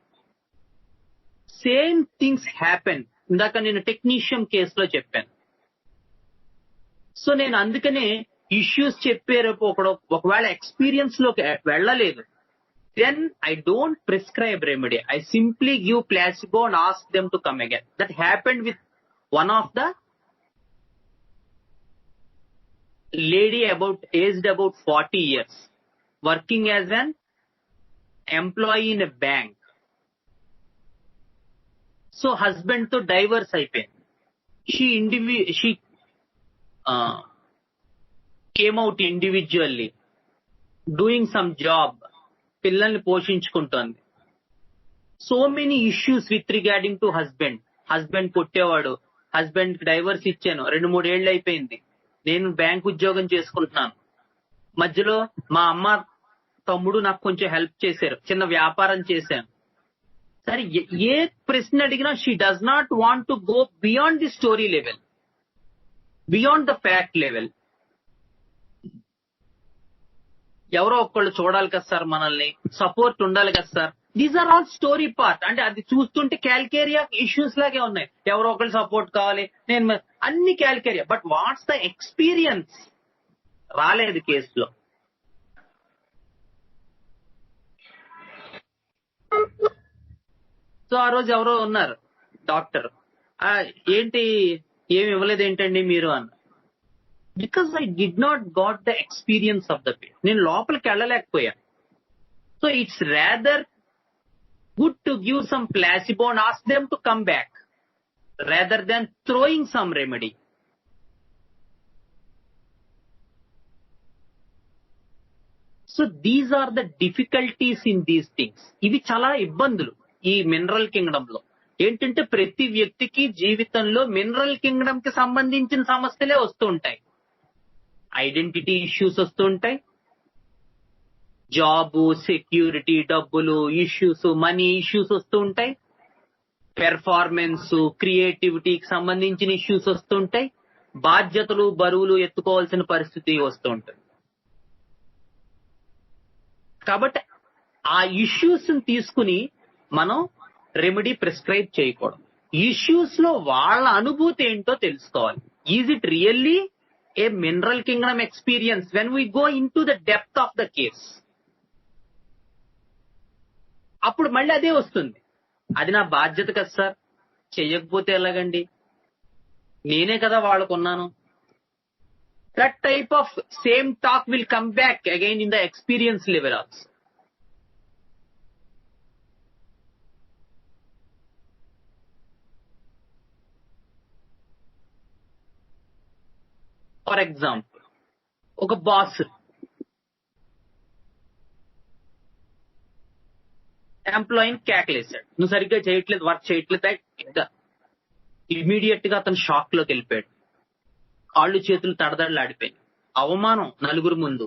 Same things happen. ఇందాక నేను టెక్నీషియన్ కేసులో చెప్పాను. సో నేను అందుకనే ఇష్యూస్ చెప్పేటప్పుడు ఒకవేళ ఎక్స్పీరియన్స్ లోకి వెళ్ళలేదు, then I don't prescribe remedy. I simply give placebo and ask them to come again. That happened with one of the lady aged about 40 years, working as an employee in a bank. So husband to divorce అయిపోయింది. She came out individually, doing some job, పిల్లల్ని పోషించుకుంటోంది. So many issues with regarding to husband కొట్టేవాడు, husband divorce ఇచ్చాను, 2-3 ఏళ్ళు అయిపోయింది, నేను bank ఉద్యోగం చేసుకుంటున్నాను, మధ్యలో మా అమ్మ తమ్ముడు నాకు కొంచెం హెల్ప్ చేశారు, చిన్న వ్యాపారం చేశాను. సరే, ఏ ప్రశ్న అడిగినా she does not want to go beyond the story level, beyond the fact level. ఎవరో ఒక్కళ్ళు చూడాలి కదా సార్, మనల్ని సపోర్ట్ ఉండాలి కదా sir. These are all story part. అంటే అది చూస్తుంటే క్యాల్కేరియా ఇష్యూస్ లాగే ఉన్నాయి. ఎవరో ఒకళ్ళు సపోర్ట్ కావాలి, నేను అన్ని calcarea. But what's the experience రాలేదు కేసులో. సో ఆ రోజు ఎవరో ఉన్నారు డాక్టర్, ఏంటి ఏమి ఇవ్వలేదు ఏంటండి మీరు అన్న. Because I did not got the experience of the patient. నేను లోపలికి వెళ్ళలేకపోయాను. So it's rather good to give some placebo and ask them to come back rather than throwing some remedy. So these are the difficulties in these things. ఇవి చాలా ఇబ్బందులు ఈ mineral Kingdom లో. ఏంటంటే ప్రతి వ్యక్తికి జీవితంలో మినరల్ కింగ్డమ్ కి సంబంధించిన సమస్యలే వస్తూ ఉంటాయి. ఐడెంటిటీ ఇష్యూస్ వస్తూ ఉంటాయి, జాబ్, సెక్యూరిటీ, డబ్బులు ఇష్యూస్, మనీ ఇష్యూస్ వస్తూ ఉంటాయి, పెర్ఫార్మెన్స్, క్రియేటివిటీకి సంబంధించిన ఇష్యూస్ వస్తూ ఉంటాయి, బాధ్యతలు, బరువులు ఎత్తుకోవాల్సిన పరిస్థితి వస్తూ ఉంటుంది. కాబట్టి ఆ ఇష్యూస్ తీసుకుని మనం రెమెడీ ప్రిస్క్రైబ్ చేయకూడదు. ఇష్యూస్ లో వాళ్ళ అనుభూతి ఏంటో తెలుసుకోవాలి. Is it really a mineral Kingdom experience when we go in to the depth of the case? అప్పుడు మళ్ళీ అదే వస్తుంది, అది నా బాధ్యత కదా సార్, చెయ్యకపోతే ఎలాగండి, నేనే కదా వాళ్ళకున్నాను. That type of same talk will come back again in the experience level also. For example, ఒక బాస్ ఎంప్లాయీని కేకలేశాడు, నువ్వు సరిగ్గా చేయట్లేదు, వర్క్ చేయట్లేదు. ఇమీడియట్ గా అతను షాక్ లోకి వెళ్ళిపోయాడు. కాళ్ళు చేతులు తడదడలాడిపోయింది, అవమానం నలుగురు ముందు,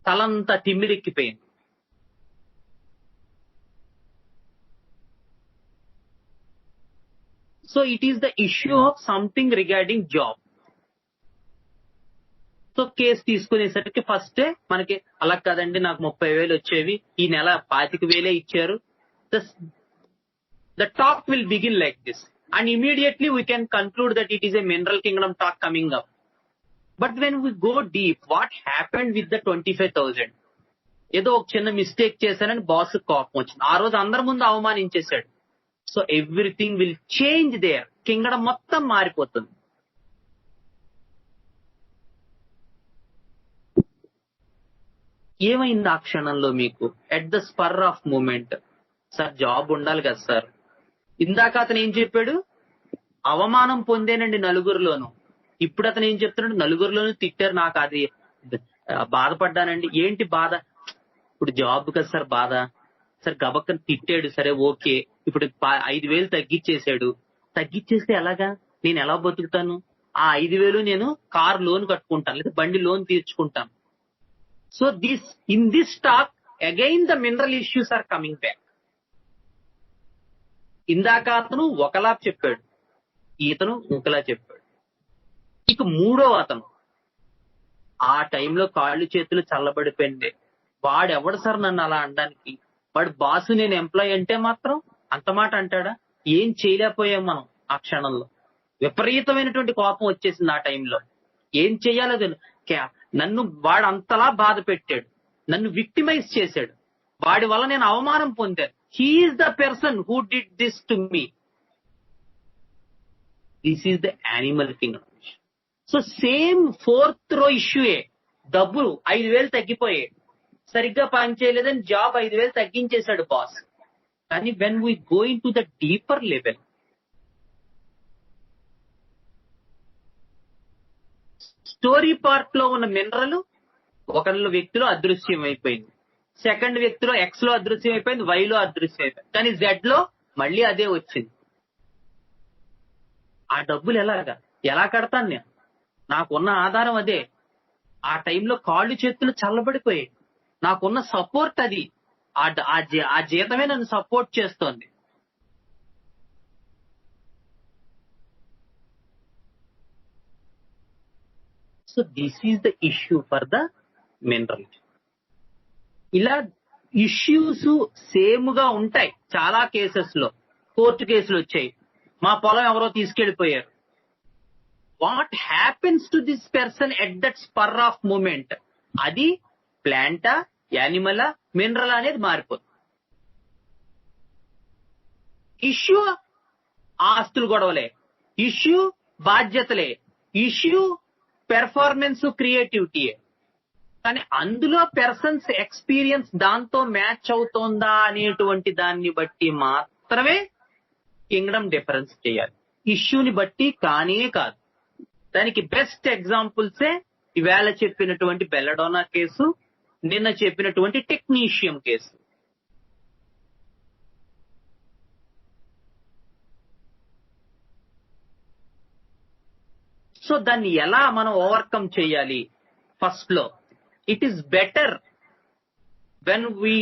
తలంతా తిమ్మిరెక్కిపోయింది. So it is the issue of something regarding job. So case తీసుకునేసరికి ఫస్ట్ మనకి అలా కాదండి, నాకు 30,000 వచ్చేవి, ఈ నెల 25,000 ఇచ్చారు. The talk will begin like this, and immediately we can conclude that it is a mineral kingdom talk coming up. But when we go deep, what happened with the 25,000? ఏదో ఒక చిన్న మిస్టేక్ చేశానని బాస్ కోపం వచ్చింది, ఆ రోజు అందరి ముందు అవమానించేశాడు. So everything will change there, kingdom మొత్తం మారిపోతుంది. ఏమైంది ఆ క్షణంలో మీకు? At the spur of moment, sir job ఉండాలి కదా సార్. ఇందాక అతను ఏం చెప్పాడు, అవమానం పొందేనండి నలుగురిలోను. ఇప్పుడు అతను ఏం చెప్తున్నాడు, నలుగురిలోనూ తిట్టారు, నాకు అది బాధపడ్డానండి. ఏంటి బాధ? ఇప్పుడు జాబ్ కదా సార్ బాధ. సార్ గబక్కని తిట్టాడు, సరే ఓకే, ఇప్పుడు 5,000 తగ్గించేశాడు. తగ్గించేస్తే ఎలాగా, నేను ఎలా బతుకుతాను? ఆ 5,000 నేను కార్ లోన్ కట్టుకుంటాను, లేదా బండి లోన్ తీర్చుకుంటాను. So in this talk again the mineral issues are coming back. ఇందాక అతను ఒకలా చెప్పాడు, ఇతను ఒకలా చెప్పాడు. ఇక మూడో అతను ఆ టైంలో కాళ్ళు చేతులు చల్లబడిపోయింది. వాడెవడు సార్ నన్ను అలా అనడానికి? వాడు బాసు, నేను ఎంప్లాయ్ అంటే మాత్రం అంత మాట అంటాడా? ఏం చేయలేకపోయాం మనం ఆ క్షణంలో. విపరీతమైనటువంటి కోపం వచ్చేసింది ఆ టైంలో. ఏం చెయ్యాలో నన్ను వాడు అంతలా బాధ పెట్టాడు, నన్ను విక్టిమైజ్ చేశాడు, వాడి వల్ల నేను అవమానం పొందాను. He is the person who did this to me. This is the animal kingdom. So same fourth row issue ఏ, డబ్బులు 5,000 తగ్గిపోయాయి, సరిగ్గా పని చేయలేదని జాబ్ 5,000 తగ్గించేశాడు బాస్. కానీ when we go into the deeper level, story part లో ఉన్న మినరల్ ఒకళ్ళ వ్యక్తిలో అదృశ్యం అయిపోయింది, సెకండ్ వ్యక్తిలో ఎక్స్ లో అదృశ్యం అయిపోయింది, వై లో అదృశ్యం అయిపోయింది, కానీ జెడ్ లో మళ్ళీ అదే వచ్చింది. ఆ డబ్బులు ఎలా కడతాను నేను? నాకున్న ఆధారం అదే. ఆ టైంలో కాళ్ళు చేతులు చల్లబడిపోయాయి, నాకున్న సపోర్ట్ అది, ఆ జీతమే నన్ను సపోర్ట్ చేస్తోంది. So this is the issue for the mineral. ఇలా ఇష్యూస్ సేమ్ గా ఉంటాయి చాలా కేసెస్ లో. కోర్టు కేసులు వచ్చాయి, మా పొలం ఎవరో తీసుకెళ్లిపోయారు. What happens to this person at that spur of moment? అది ప్లాంటా, యానిమలా, మినరల్ అనేది మారిపోతుంది. ఇష్యూ ఆస్తులు గొడవలే, ఇష్యూ బాధ్యతలే, ఇష్యూ పెర్ఫార్మెన్స్ క్రియేటివిటీయే. కానీ అందులో పర్సన్స్ ఎక్స్పీరియన్స్ దాంతో మ్యాచ్ అవుతోందా అనేటువంటి దాన్ని బట్టి మాత్రమే కింగ్డమ్ డిఫరెన్స్ చేయాలి, ఇష్యూని బట్టి కానే కాదు. దానికి బెస్ట్ ఎగ్జాంపుల్సే ఇవాళ చెప్పినటువంటి బెల్లడోనా కేసు, నిన్న చెప్పినటువంటి టెక్నీషియం కేసు. సో దాన్ని ఎలా మనం ఓవర్కమ్ చేయాలి? ఫస్ట్ లో it is better when we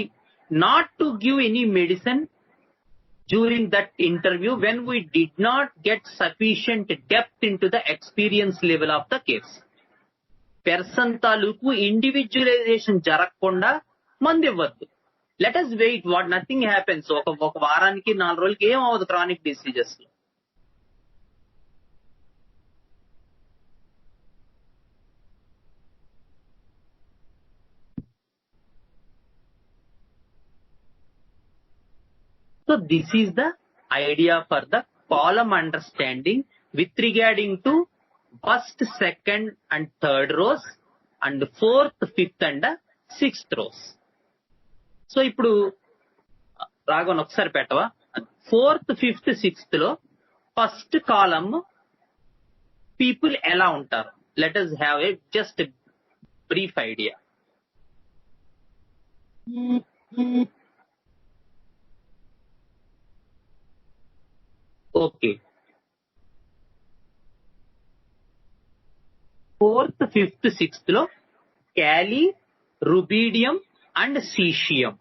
not to give any medicine during that interview when we did not get sufficient depth into the experience level of the case. Person తాలూకు individualisation జరగకుండా మందు ఇవ్వద్దు. Let us wait, what nothing happens. ఒక వారానికి 4 రోజులకి ఏం అవ్వదు chronic diseases లో. So this is the idea for the column understanding with regarding to first, second and third rows and fourth, fifth and sixth rows. So ఇప్పుడు రాఘవన్ ఒకసారి పెట్టవా? Fourth, fifth, sixth లో ఫస్ట్ కాలమ్ పీపుల్ ఎలా ఉంటారు? Let us have a just a brief idea. Okay, fourth, fifth, sixth లో kali, rubidium and caesium.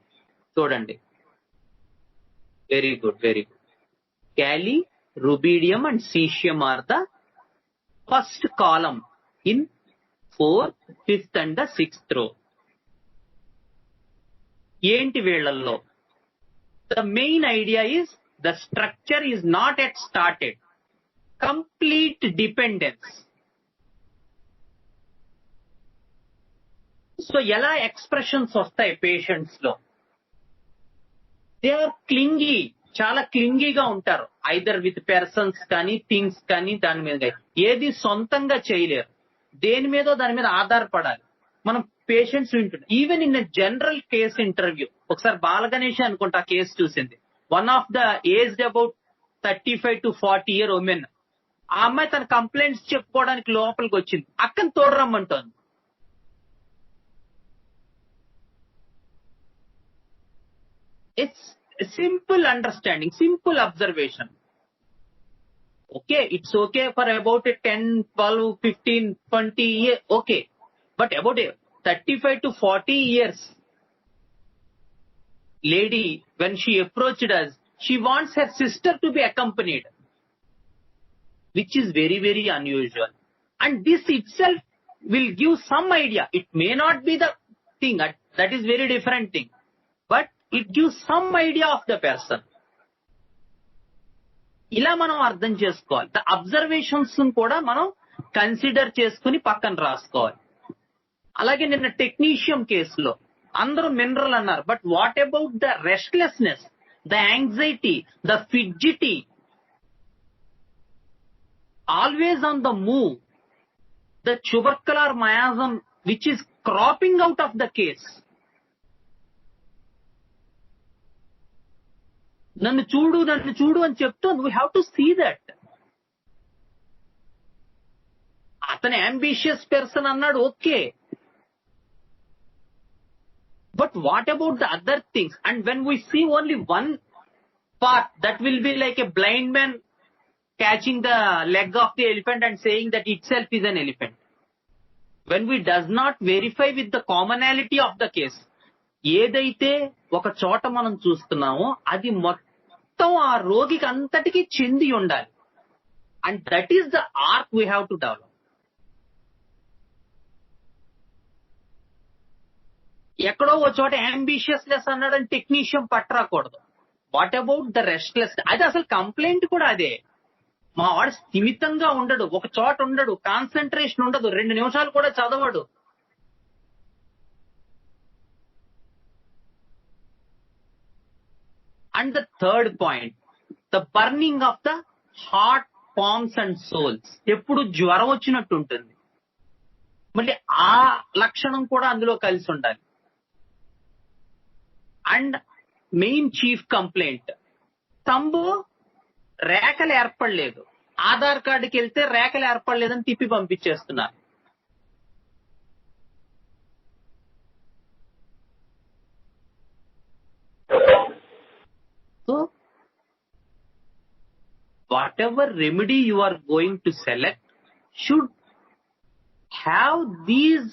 చూడండి, very good, very good. Kali, rubidium and caesium are the first column in fourth, fifth and the sixth row. ఏంటి వీళ్ళల్లో? The main idea is the structure is not yet started. Complete dependence. So ఎలా expressions వస్తాయి patients లో? They are క్లింగీ, చాలా క్లింగీగా ఉంటారు. Either with persons కానీ things కానీ దాని మీద ఏది సొంతంగా చేయలేరు. దేని మీదో దాని మీద ఆధారపడాలి. మనం పేషెంట్స్ వింటున్నాం. Even in general case interview, ఒకసారి బాలగణేష్ అనుకుంటా ఆ కేసు చూసింది. One of the aged about 35 to 40 year women. ఆ అమ్మాయి తన కంప్లైంట్స్ చెప్పుకోవడానికి లోపలికి వచ్చింది, అక్కని తోడరమ్మంటోంది. It's simple understanding, simple observation. Okay, it's okay for about 10, 12, 15, 20 years, okay. But about 35 to 40 years lady, when she approached us, she wants her sister to be accompanied, which is very, very unusual. And this itself will give some idea. It may not be the thing, that is very different thing, but it gives some idea of the person. ఇలా మనం అర్థం చేసుకోవాలి. The observations కూడా మనం consider చేసుకుని పక్కన రాసుకోవాలి. అలాగే నిన్న టెక్నీషియం కేసులో అందరూ మినరల్ అన్నారు, but what about the restlessness, the anxiety, the fidgety, always on the move, the tubercular miasm which is cropping out of the case. నన్ను చూడు, నన్ను చూడు అని చెప్తోంది. We have to see that. అతను అంబిషియస్ పర్సన్ అన్నాడు, okay. But what about the other things? And when we see only one part, that will be like a blind man catching the leg of the elephant and saying that itself is an elephant. When we does not verify with the commonality of the case, ఏదైతే ఒక చోట మనం చూస్తున్నామో అది మొత్తం ఆ రోగికి అంతటికీ చెంది ఉండాలి. And that is the art we have to develop. ఎక్కడో ఓ చోట అంబిషియస్నెస్ అన్నాడని టెక్నీషియం పట్టరాకూడదు. What about the restless? అది అసలు కంప్లైంట్ కూడా అదే. మా వాడు స్థిమితంగా ఉండడు, ఒక చోట ఉండడు, కాన్సన్ట్రేషన్ ఉండదు, 2 నిమిషాలు కూడా చదవడు. And the third point, the burning of the heart, palms and soles. ఎప్పుడు జ్వరం వచ్చినట్టు ఉంటుంది. మళ్ళీ ఆ లక్షణం కూడా అందులో కలిసి ఉండాలి. And main chief complaint, thumb రేఖలు ఏర్పడలేదు, ఆధార్ కార్డుకి వెళ్తే రేఖలు ఏర్పడలేదని తిప్పి పంపించేస్తున్నారు. So whatever remedy you are going to select should have these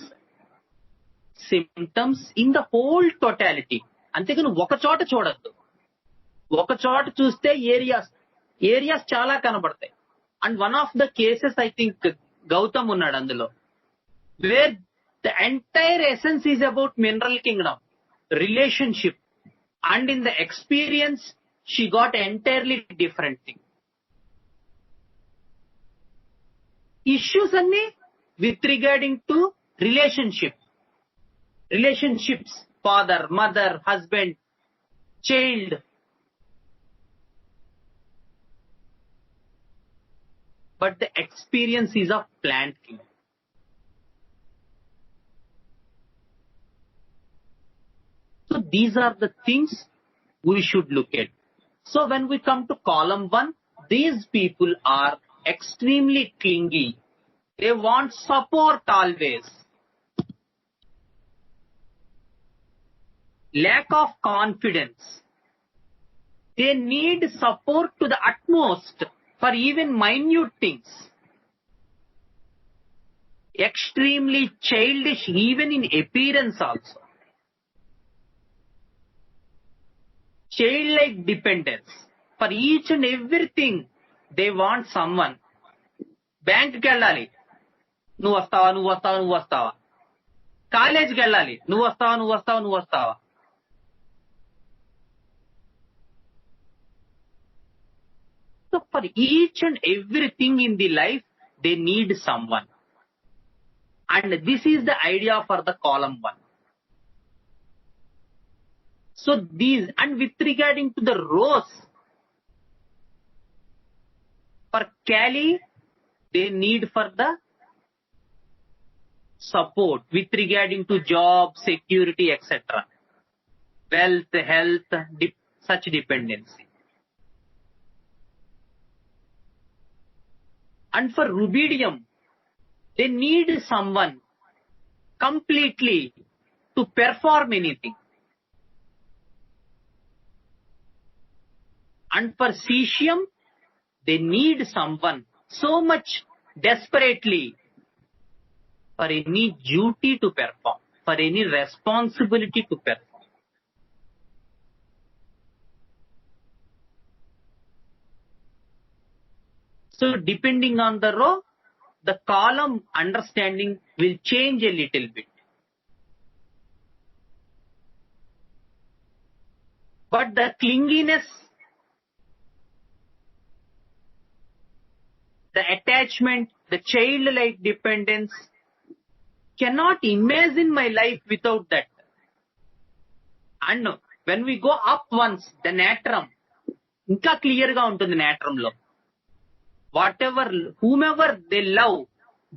symptoms in the whole totality. అంతేకాని ఒక చోట చూడద్దు. ఒక చోట చూస్తే ఏరియాస్ చాలా కనబడతాయి. And one of the cases I think Gautam ఉన్నాడు అందులో, where the entire essence is about mineral kingdom, relationship, and in the experience she got entirely different thing. Issues అన్ని with regarding to relationships, father, mother, husband, child. But the experience is of plant kingdom. So these are the things we should look at. So when we come to column 1, these people are extremely clingy. They want support always. Lack of confidence. They need support to the utmost for even minute things. Extremely childish even in appearance also. Childlike dependence. For each and everything they want someone. బ్యాంక్కి వెళ్ళాలి, నువ్వు వస్తావా. కాలేజీకి వెళ్ళాలి, నువ్వు వస్తావా. So for each and everything in the life, they need someone. And this is the idea for the column 1. So these, and with regarding to the rows, for Cali, they need for the support with regarding to job, security, etc. Wealth, health, such dependency. And for rubidium, they need someone completely to perform anything. And for cesium, they need someone so much desperately for any duty to perform, for any responsibility to perform. So depending on the row, the column understanding will change a little bit. But the clinginess, the attachment, the childlike dependence, cannot imagine my life without that. And when we go up once, the natrum, ఇంకా clear గా ఉంటుంది natrum లో. Whatever, whomever they love,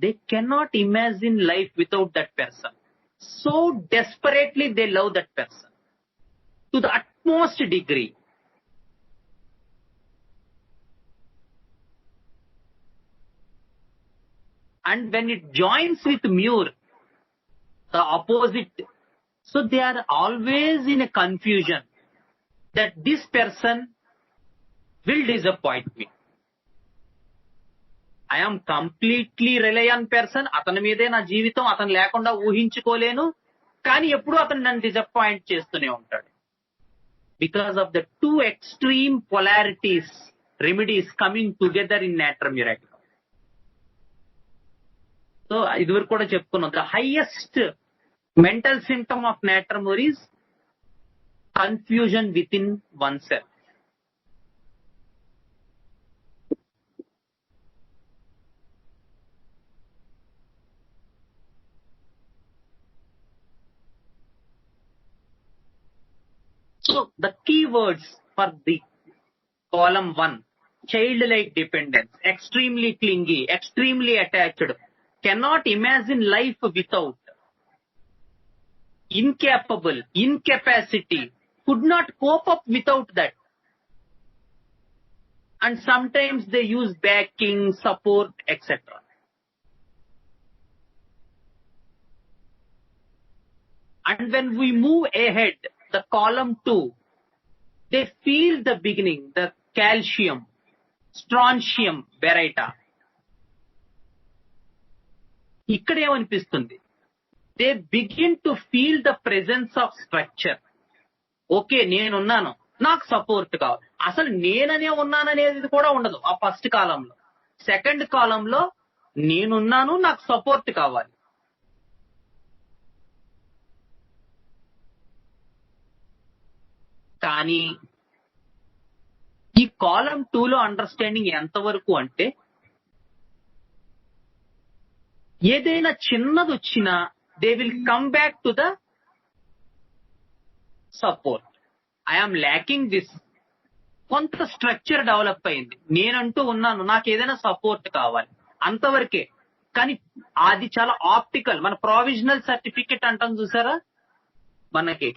they cannot imagine life without that person. So desperately they love that person to the utmost degree. And when it joins with Mur, the opposite, so they are always in a confusion that this person will disappoint me. I am completely reliant person. అతని మీదే నా జీవితం, అతను లేకుండా ఊహించుకోలేను, కానీ ఎప్పుడూ అతను నన్ను డిసప్పాయింట్ చేస్తూనే ఉంటాడు. Because of the two extreme polarities, remedies coming together in natrum miraculum. So ఇదివరకు కూడా చెప్పుకున్నాం, the highest mental symptom of natrum is confusion within oneself. So the keywords for the column 1, childlike dependence, extremely clingy, extremely attached, cannot imagine life without, incapable, incapacity, could not cope up without that. And sometimes they use backing, support, etc. And when we move ahead, the column 2, they feel the beginning, the calcium, strontium, baryta. ఇక్కడ ఏమనిపిస్తుంది? They begin to feel the presence of structure. Okay, నేనున్నాను, నాకు support కావాలి. అసలు నేననే ఉన్నాననేది కూడా ఉండదు ఆ ఫస్ట్ కాలంలో. సెకండ్ కాలంలో నేనున్నాను, నాకు సపోర్ట్ కావాలి. కానీ ఈ కాలం 2లో అండర్స్టాండింగ్ ఎంతవరకు అంటే, ఏదైనా చిన్నది వచ్చినా they will come back to the support. I'm lacking this. కొంత స్ట్రక్చర్ డెవలప్ అయింది, నేనంటూ ఉన్నాను, నాకు ఏదైనా సపోర్ట్ కావాలి, అంతవరకే. కానీ అది చాలా ఆప్టికల్. మన ప్రావిజనల్ సర్టిఫికెట్ అంటాం చూసారా, మనకి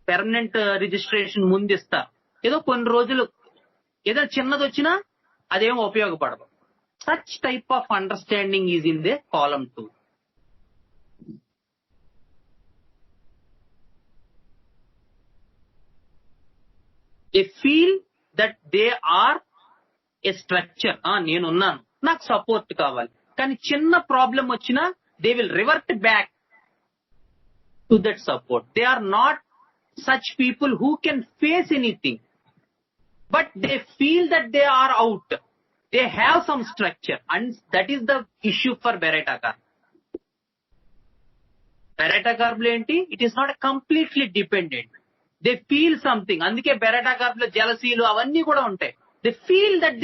పెర్మనెంట్ రిజిస్ట్రేషన్ ముందు ఇస్తారు, ఏదో కొన్ని రోజులు ఏదో చిన్నది వచ్చినా అదేం ఉపయోగపడదు. Such type of understanding is in the column 2. They feel that they are a structure. నేనున్నాను, నాకు సపోర్ట్ కావాలి. కానీ చిన్న ప్రాబ్లం వచ్చినా they will revert back to that support. They are not such people who can face anything, but they feel that they are out. They have some structure, and that is the issue for Baryta Carb. Baryta Carb lo enti, it is not a completely dependent. They feel something. Andike Baryta Carb lo jealousy lu avanni kuda untayi. They feel that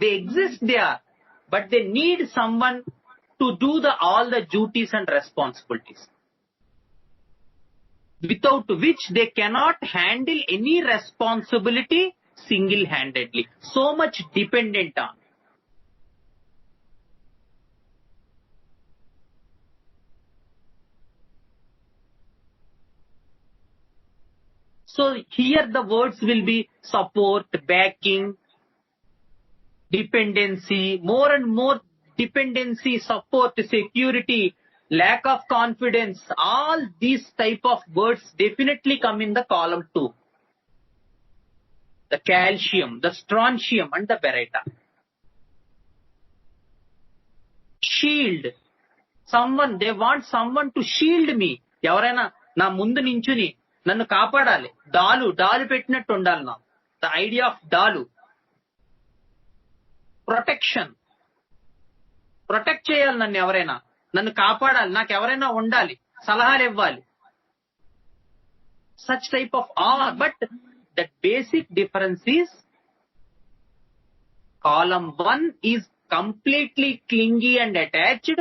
they exist, they are, but they need someone to do all the duties and responsibilities, without which they cannot handle any responsibility single-handedly. So much dependent on. So here the words will be support, backing, dependency, more and more dependency, support, security, lack of confidence. All these type of words definitely come in the column 2. The calcium, the strontium, and the baryta. Shield. Someone, they want someone to shield me. ఎవరైనా నా ముందు నించుని నన్ను కాపాడాలి. డాలు పెట్టినట్టు ఉండాలి నా. The idea of డాలు. ప్రొటెక్షన్. ప్రొటెక్ట్ చేయాలి నన్ను ఎవరైనా, నన్ను కాపాడాలి, నాకు ఎవరైనా ఉండాలి, సలహాలు ఇవ్వాలి. Such type of but the basic difference is column 1 is completely clingy and attached,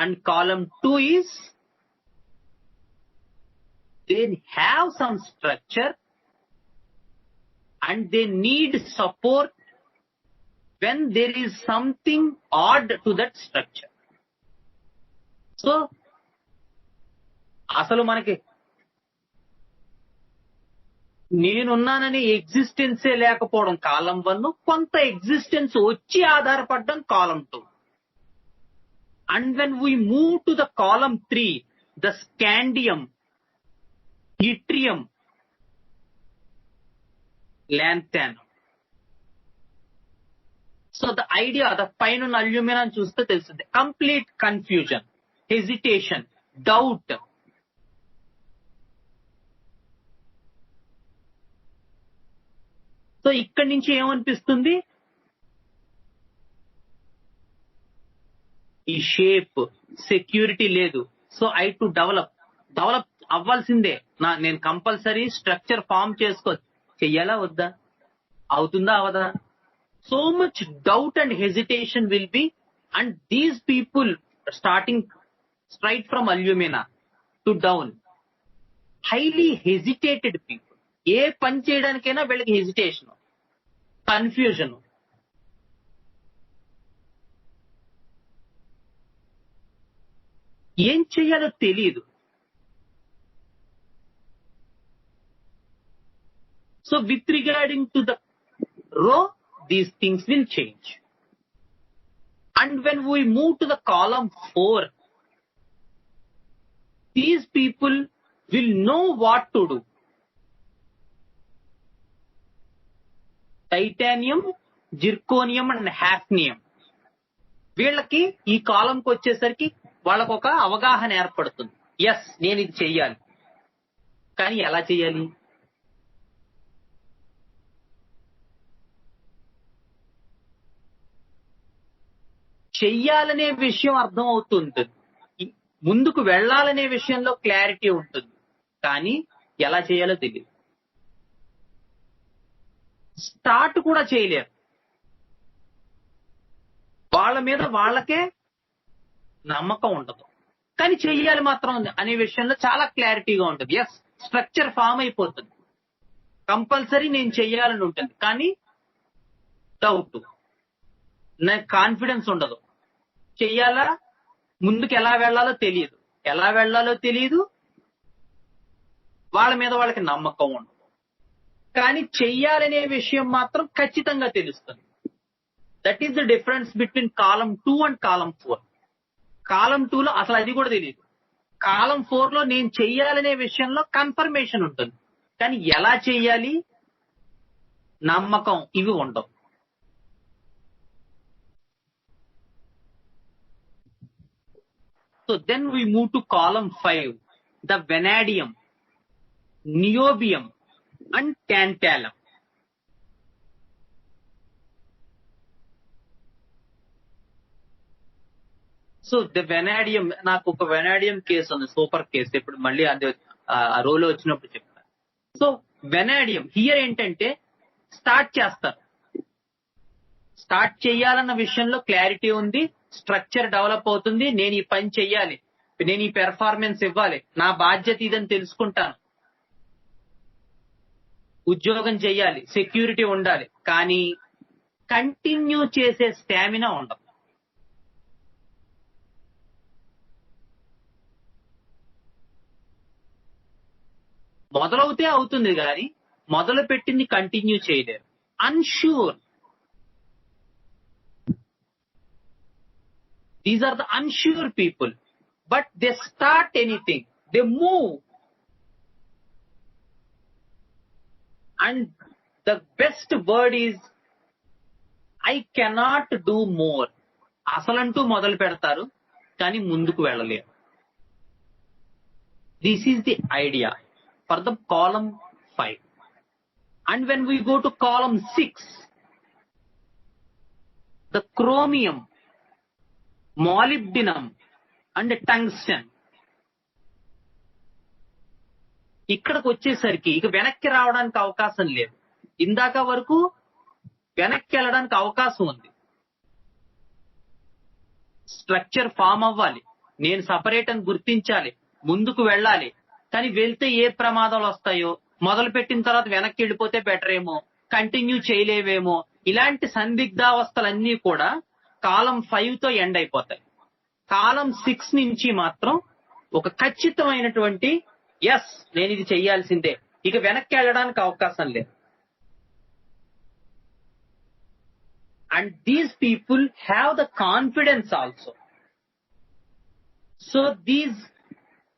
and column 2 is they have some structure and they need support when there is something odd to that structure. So అసలు మనకి నేనున్నానని ఎగ్జిస్టెన్సే లేకపోవడం కాలం 1, కొంత existence వచ్చి ఆధారపడడం కాలం 2. And when we move to the column 3, the scandium, yttrium, lanthanum. So the idea, the పైన aluminium చూస్తే తెలుస్తుంది, complete confusion, hesitation, doubt. So ఇక్కడి నుంచి ఏమనిపిస్తుంది, ఈ షేప్ సెక్యూరిటీ లేదు. సో ఐ టు డెవలప్ అవ్వాల్సిందే. నేను కంపల్సరీ స్ట్రక్చర్ ఫామ్ చెయ్యాలా వద్దా, అవుతుందా అవదా. So much doubt and hesitation will be, and these people starting straight from alumina to down, highly hesitated people. ఏ పని చేయడానికైనా వీళ్ళకి హెజిటేషన్, కన్ఫ్యూజన్. ఏం చెయ్యాలో తెలియదు. So with regarding to the row, these things will change. And when we move to the column 4, these people will know what to do. Titanium, zirconium and hafnium, వీళ్ళకి ఈ కాలంకి వచ్చేసరికి వాళ్ళకు ఒక అవగాహన ఏర్పడుతుంది. ఎస్, నేను ఇది చెయ్యాలి, కానీ ఎలా చెయ్యాలి? చెయ్యాలనే విషయం అర్థం అవుతుంది, ముందుకు వెళ్ళాలనే విషయంలో క్లారిటీ ఉంటుంది, కానీ ఎలా చేయాలో తెలియదు. స్టార్ట్ కూడా చేయలేరు. వాళ్ళ మీద వాళ్ళకే నమ్మకం ఉండదు, కానీ చెయ్యాలి మాత్రం అనే విషయంలో చాలా క్లారిటీగా ఉంటుంది. ఎస్, స్ట్రక్చర్ ఫామ్ అయిపోతుంది, కంపల్సరీ నేను చెయ్యాలని ఉంటుంది, కానీ డౌట్, నాకు కాన్ఫిడెన్స్ ఉండదు. చెయ్యాలా, ముందుకు ఎలా వెళ్లాలో తెలియదు, వాళ్ళ మీద వాళ్ళకి నమ్మకం ఉండదు, కానీ చెయ్యాలనే విషయం మాత్రం ఖచ్చితంగా తెలుస్తుంది. That is the difference between column 2 and column 4. Column 2 లో అసలు అది కూడా తెలియదు, కాలమ్ 4 లో నేను చెయ్యాలనే విషయంలో కన్ఫర్మేషన్ ఉంటుంది, కానీ ఎలా చెయ్యాలి, నమ్మకం, ఇవి ఉండవు. So then we move to column 5, the vanadium, niobium and tantalum. So the vanadium, నాకు ఒక వెనాడియం కేసు ఉంది, సూపర్ కేసు, ఇప్పుడు మళ్ళీ అది ఆ రోలో వచ్చినప్పుడు చెప్తాను. సో వెనాడియం హియర్ ఏంటంటే స్టార్ట్ చేస్తారు, స్టార్ట్ చేయాలన్న విషయంలో క్లారిటీ ఉంది, స్ట్రక్చర్ డెవలప్ అవుతుంది, నేను ఈ పని చెయ్యాలి, నేను ఈ పెర్ఫార్మెన్స్ ఇవ్వాలి, నా బాధ్యత ఇదని తెలుసుకుంటాను, ఉద్యోగం చెయ్యాలి, సెక్యూరిటీ ఉండాలి, కానీ కంటిన్యూ చేసే స్టామినా ఉండదు. మొదలవుతే అవుతుంది కానీ మొదలు పెట్టింది కంటిన్యూ చేయలేరు. Unsure, these are the unsure people, but they start anything, they move, and the best word is I cannot do more. అసలంటూ మొదలు పెడతారు కానీ ముందుకు వెళ్ళలేరు. This is the idea for the column 5. And when we go to column 6, the chromium, molybdenum and tungsten, ఇక్కడికి వచ్చేసరికి ఇక వెనక్కి రావడానికి అవకాశం లేదు. ఇందాక వరకు వెనక్కి వెళ్ళడానికి అవకాశం ఉంది, స్ట్రక్చర్ ఫామ్ అవ్వాలి, నేను సపరేట్ అని గుర్తించాలి, ముందుకు వెళ్ళాలి, కానీ వెళ్తే ఏ ప్రమాదాలు వస్తాయో, మొదలు పెట్టిన తర్వాత వెనక్కి వెళ్ళిపోతే బెటర్ ఏమో, కంటిన్యూ చేయలేవేమో, ఇలాంటి సందిగ్ధావస్థలన్నీ కూడా కాలం 5 తో ఎండ్ అయిపోతాయి. కాలం 6 నుంచి మాత్రం ఒక ఖచ్చితమైనటువంటి ఎస్, నేను ఇది చెయ్యాల్సిందే, ఇక వెనక్కి వెళ్ళడానికి అవకాశం లేదు. And these people have the confidence also. So these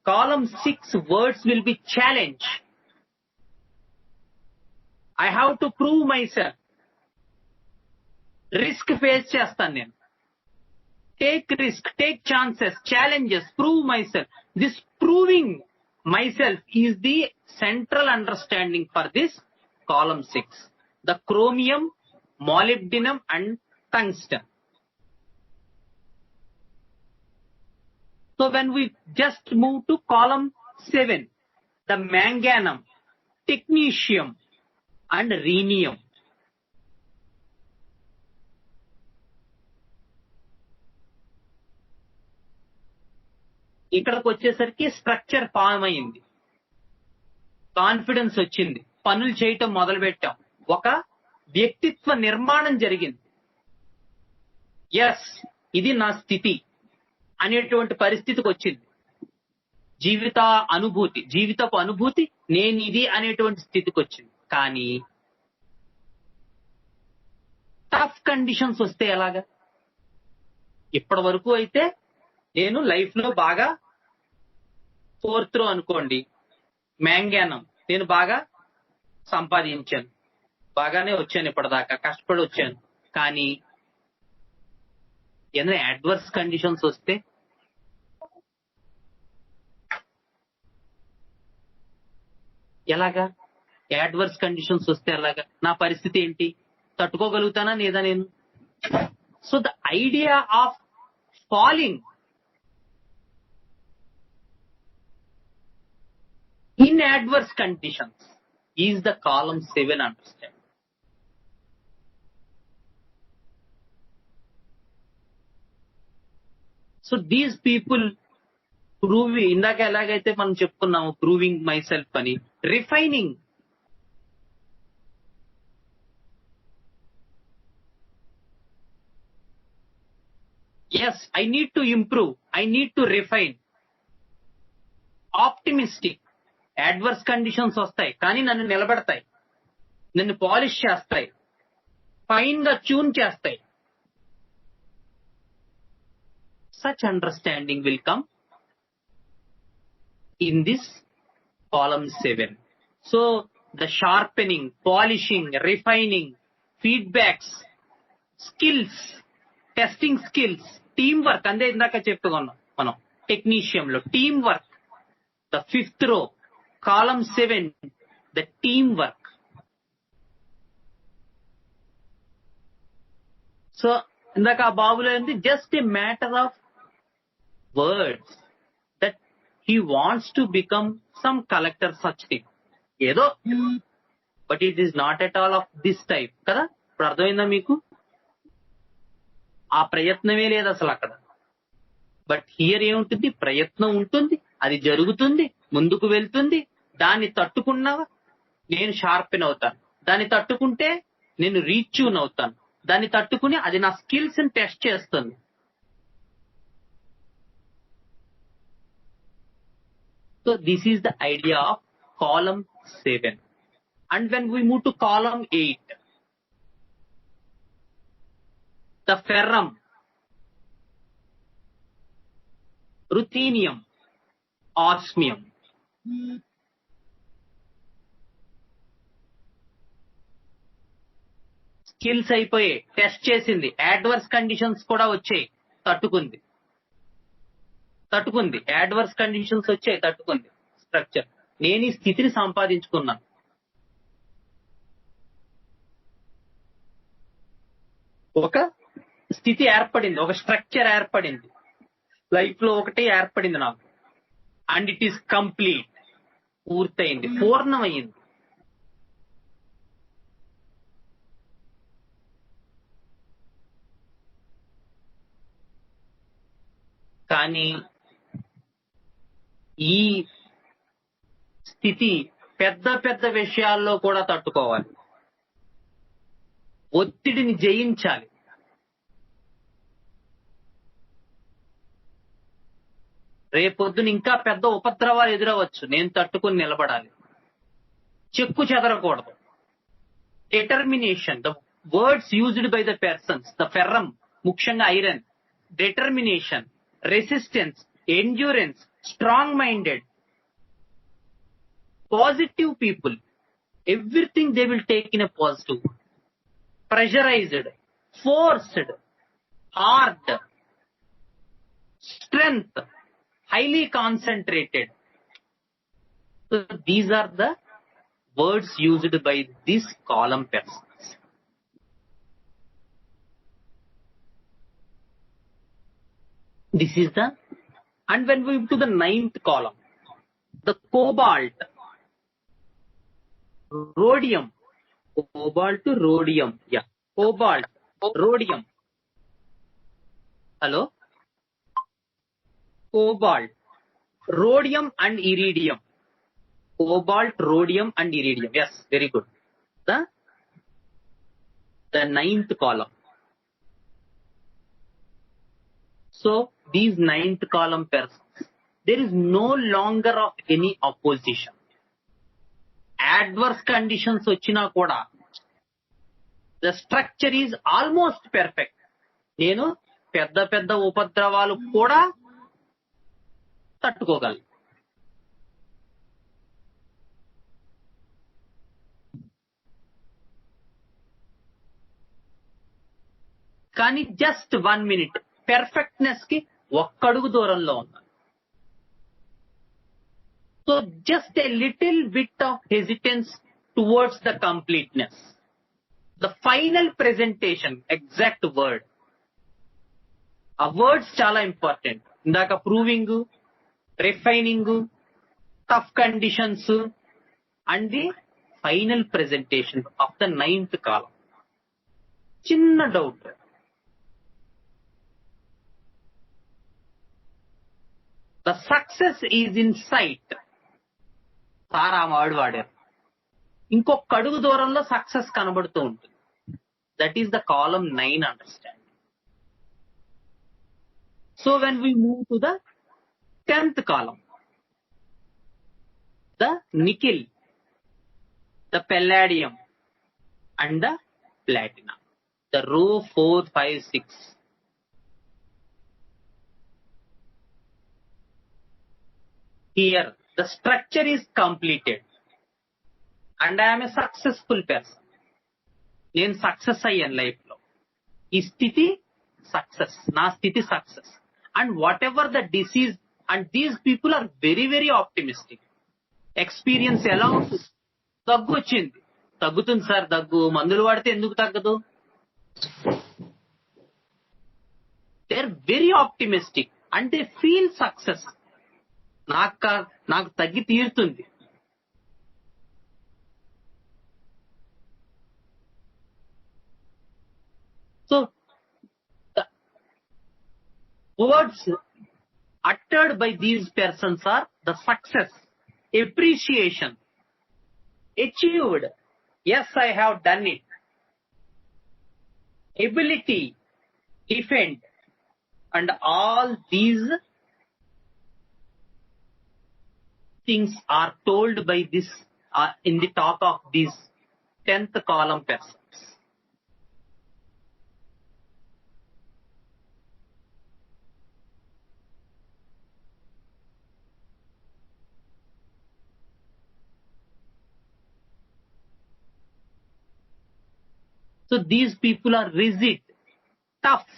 column 6 words will be challenge. I have to prove myself. Risk face chestan nenu. Take risk, take chances, challenges, prove myself. This proving myself is the central understanding for this column 6. The chromium, molybdenum and tungsten. So when we just move to column 7, the manganum, technetium and rhenium. ఇక్కడికి వచ్చేసరికి structure form అయింది, confidence వచ్చింది, పనులు చేయటం మొదలు పెట్టాం, ఒక వ్యక్తిత్వ నిర్మాణం జరిగింది. ఎస్, ఇది నా స్థితి, అనేటువంటి పరిస్థితికి వచ్చింది. జీవితపు అనుభూతి నేను ఇది అనేటువంటి స్థితికి వచ్చింది. కానీ టఫ్ కండిషన్స్ వస్తే ఎలాగా? ఇప్పటి వరకు అయితే నేను లైఫ్ లో బాగా 4th రో అనుకోండి, మ్యాంగానం నేను బాగా సంపాదించాను, బాగానే వచ్చాను, ఇప్పటిదాకా కష్టపడి వచ్చాను. కానీ ఏదైనా అడ్వర్స్ కండిషన్స్ వస్తే ఎలాగా? అడ్వర్స్ కండిషన్స్ వస్తే ఎలాగా? నా పరిస్థితి ఏంటి? తట్టుకోగలుగుతానా లేదా నేను? So the idea of falling in adverse conditions is the column 7 understand. So these people proving, ఇందాక ఎలాగైతే మనం చెప్పుకున్నాము ప్రూవింగ్ మై సెల్ఫ్ అని, refining, yes I need to improve, I need to refine, optimistic. Adverse conditions వస్తాయి కానీ నన్ను నిలబెడతాయి, నన్ను polish చేస్తాయి, ఫైన్ గా ట్యూన్ చేస్తాయి. Such understanding will come in this column 7. So the sharpening, polishing, refining, feedbacks, skills, testing skills, team work. అందే ఇందాక చెప్పుకున్నాం మనం టెక్నీషియం లో టీమ్ వర్క్. ద 5th రో, column 7, the teamwork. So indaka babulo andi just a matter of words that he wants to become some collector such thing edo, but it is not at all of this type kada. ఇప్పుడు అర్థమైందా మీకు? ఆ ప్రయత్నమే లేదు అసలు అక్కడ. But here ఏముంటుంది? ప్రయత్నం ఉంటుంది, అది జరుగుతుంది, ముందుకు వెళ్తుంది. దాన్ని తట్టుకున్నావా నేను షార్పెన్ అవుతాను, దాన్ని తట్టుకుంటే నేను రీచ్యూన్ అవుతాను, దాన్ని తట్టుకుని అది నా స్కిల్స్ ని టెస్ట్ చేస్తుంది. So this is the idea of column 7. And when we move to column 8, the ferrum, ruthenium, osmium. Skills అయిపోయాయి, టెస్ట్ చేసింది, అడ్వర్స్ కండిషన్స్ కూడా వచ్చాయి, తట్టుకుంది. అడ్వర్స్ కండిషన్స్ వచ్చాయి, తట్టుకుంది. స్ట్రక్చర్, నేను ఈ స్థితిని సంపాదించుకున్నాను. ఒక స్థితి ఏర్పడింది, ఒక స్ట్రక్చర్ ఏర్పడింది, లైఫ్ లో ఒకటి ఏర్పడింది నాకు. అండ్ ఇట్ ఈస్ కంప్లీట్, పూర్తయింది, పూర్ణమైంది. కానీ ఈ స్థితి పెద్ద పెద్ద విషయాల్లో కూడా తట్టుకోవాలి, ఒత్తిడిని జయించాలి. రేపొద్దున ఇంకా పెద్ద ఉపద్రవాలు ఎదురవచ్చు, నేను తట్టుకుని నిలబడాలి, చెక్కు చెదరకూడదు. Determination, the words used by the persons, the ferrum ముఖ్యంగా iron. Determination, resistance, endurance, strong minded, positive people, everything they will take in a positive. Pressurised, forced, hard, strength, highly concentrated. So these are the words used by this column persons. This is the, and when we move to the 9th column, the cobalt, rhodium, cobalt, rhodium, yeah, cobalt, rhodium. Hello? Cobalt, rhodium and iridium. Cobalt, rhodium and iridium. Yes, very good. The 9th column. So these ninth column persons, there is no longer of any opposition. Adverse conditions వచ్చినా కూడా the structure is almost perfect. నేను పెద్ద పెద్ద ఉపద్రవాలు కూడా తట్టుకోగలను. కానీ just 1 minute పెర్ఫెక్ట్నెస్ కి ఒక్కడుగు దూరంలో ఉన్నాను. So just a little bit of hesitance towards the completeness. The final presentation, exact word, ఆ వర్డ్స్ చాలా ఇంపార్టెంట్. ఇందాక proving, refining, tough conditions and the final presentation of the 9th column. చిన్న doubt, the success is in sight. Sir ఆ word వాడారు. ఇంకొక అడుగు దూరంలో success కనబడుతూ ఉంటుంది. That is the column 9 understand. So when we move to the 10th column, the nickel, the palladium and the platinum, the row 4, 5, 6. Here the structure is completed and I am a successful person. నేను success అయ్యాను life లో. ఈ స్థితి success, నా స్థితి success. And whatever the disease, and these people are very very optimistic. Experience ఎలా ఉంటుంది? దగ్గు వచ్చింది, తగ్గుతుంది సార్ దగ్గు, మందులు వాడితే ఎందుకు తగ్గదు? They are very optimistic and they feel success. నాకు తగ్గి తీరుతుంది. So the words uttered by these persons are the success, appreciation, achieved, yes I have done it, ability, defend, and all these things are told by this in the talk of these 10th column persons. So these people are rigid, tough,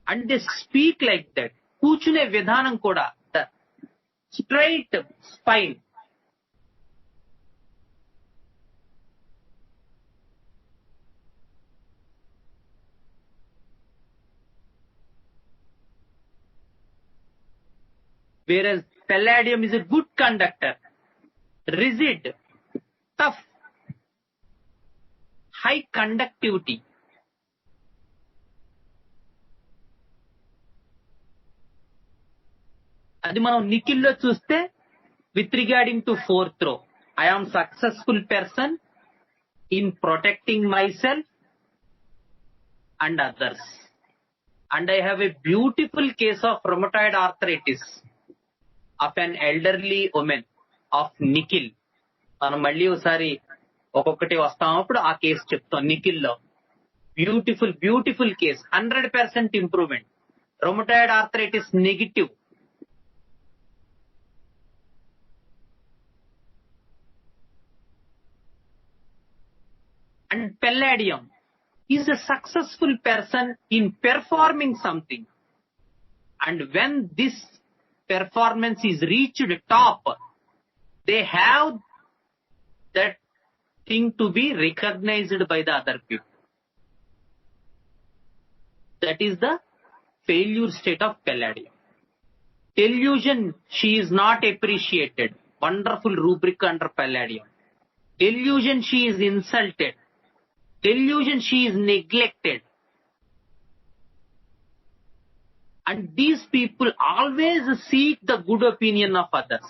and they speak like that. కూర్చునే విధానం కూడా, the straight spine. Whereas palladium is a good conductor, rigid, tough, high conductivity. అది మనం నిఖిల్లో చూస్తే with regarding to 4th row, I am successful person in protecting my self and others, and I have a beautiful case of rheumatoid arthritis of an elderly women of nickel. మనం మళ్ళీ ఒకసారి ఒక్కొక్కటి వస్తాం, అప్పుడు ఆ కేసు చెప్తాం. నిఖిల్లో beautiful beautiful case, 100% improvement, rheumatoid arthritis negative. And palladium is a successful person in performing something, and when this performance is reached top, they have that thing to be recognized by the other people. That is the failure state of palladium. Delusion, she is not appreciated. Wonderful rubric under palladium. Delusion, she is insulted. Delusion, she is neglected. And these people always seek the good opinion of others.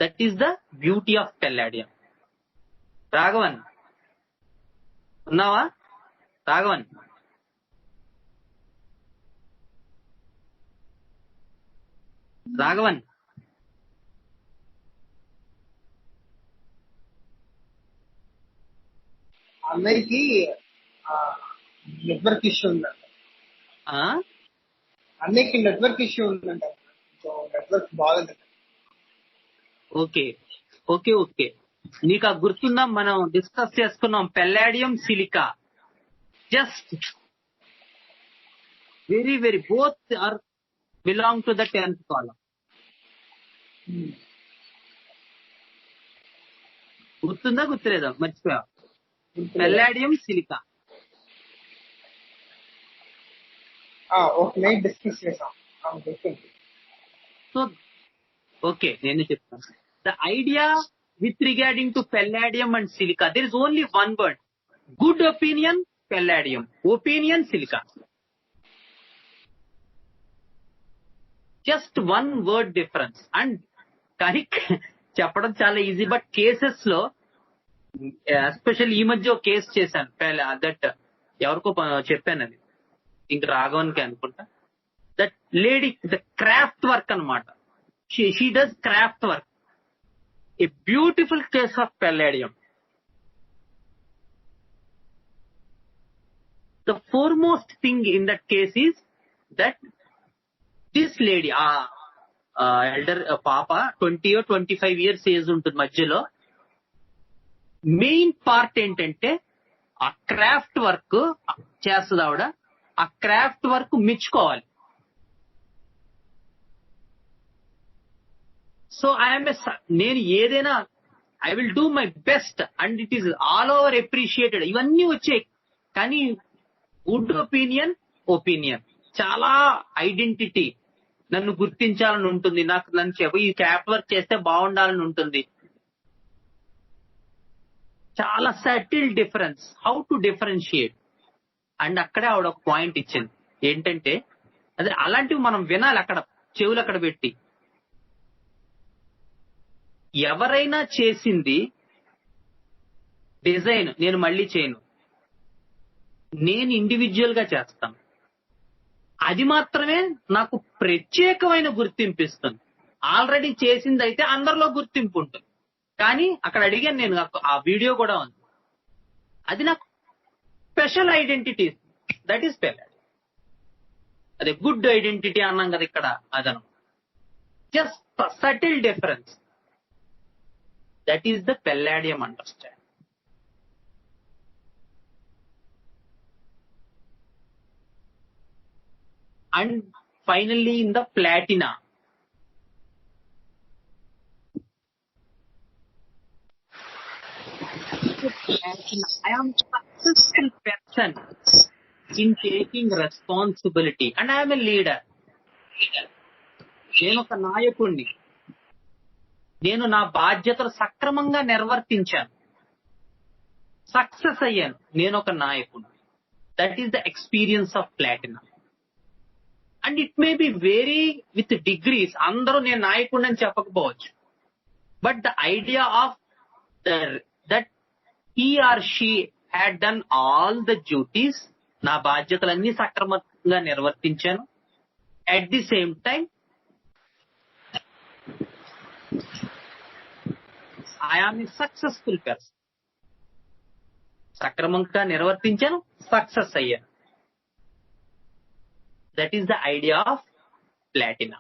That is the beauty of palladium. Raghavan ఉన్నావా? రాఘవన్ రాఘవన్ అన్నయ్యకి network issue ఉందంట. ఆ? అన్నయ్యకి network issue ఉందంట. So network బాగుందంట. Okay okay okay. నీకు ఆ గుర్తుందా, మనం డిస్కస్ చేసుకున్నాం palladium silica. Just very very both are belong to the 10th column. గుర్తుందా గుర్తులేదా? మర్చిపోయా. పెల్లాడియం సిలికా. ఒక నైట్ డిస్కస్ చేసాం. గుర్తుంది. సో ఓకే, నేను చెప్తాను. The idea with regarding to palladium and silica, there is only one word. Good opinion palladium, opinion silica. Just one word difference. And కానీ చెప్పడం చాలా ఈజీ, బట్ కేసెస్ లో ఎస్పెషల్ ఈ మధ్య ఒక కేసు చేశాను. దట్ ఎవరికో చెప్పాను, అది ఇంక రాఘవన్కి అనుకుంటా. That lady the craft work అనమాట. She does craft work. A beautiful case of palladium. The foremost thing in that case is that this lady, elder పాప 20 or 25 years ఏజ్ ఉంటుంది మధ్యలో. మెయిన్ పార్ట్ ఏంటంటే ఆ క్రాఫ్ట్ వర్క్ చేస్తుంది ఆవిడ. ఆ craft work మెచ్చుకోవాలి. సో నేను ఏదైనా I will do my best and it is all over appreciated. ఇవన్నీ వచ్చాయి, కానీ గుడ్ ఒపీనియన్ చాలా ఐడెంటిటీ, నన్ను గుర్తించాలని ఉంటుంది, నన్ను ఈ క్రాఫ్ట్ వర్క్ చేస్తే బాగుండాలని ఉంటుంది. చాలా subtle difference, how to differentiate. And అక్కడే ఆవిడ ఒక పాయింట్ ఇచ్చింది ఏంటంటే, అదే అలాంటివి మనం వినాలి అక్కడ, చెవులు అక్కడ పెట్టి. ఎవరైనా చేసింది డిజైన్ నేను మళ్ళీ చేయను, నేను ఇండివిజువల్ గా చేస్తాను. అది మాత్రమే నాకు ప్రత్యేకమైన గుర్తింపు ఇస్తుంది. ఆల్రెడీ చేసింది అయితే అందరిలో గుర్తింపు ఉంటుంది. కానీ అక్కడ అడిగాను నేను, ఆ వీడియో కూడా ఉంది, అది నాకు special identity. That is palladium. అదే గుడ్ ఐడెంటిటీ అన్నాం కదా ఇక్కడ, అదనం just subtle difference. That is the palladium understand. And finally in the platina, I am a successful person in taking responsibility and I am a leader. నేను ఒక నాయకుడిని, నేను నా బాధ్యతలు సక్రమంగా నిర్వర్తించాను, సక్సెస్ అయ్యాను, నేను ఒక నాయకుడిని. That is the experience of platina. And it may be vary with degrees. అందరూ నేను నాయకుడిని అని చెప్పకపోవచ్చు, but the idea of that he or she had done all the duties, నా బాధ్యతలన్నీ సక్రమంగా నిర్వర్తించాను. At the same time I am a successful person. సక్రమంగా నిర్వర్తించాను, సక్సెస్ అయ్యాను. That is the idea of platina.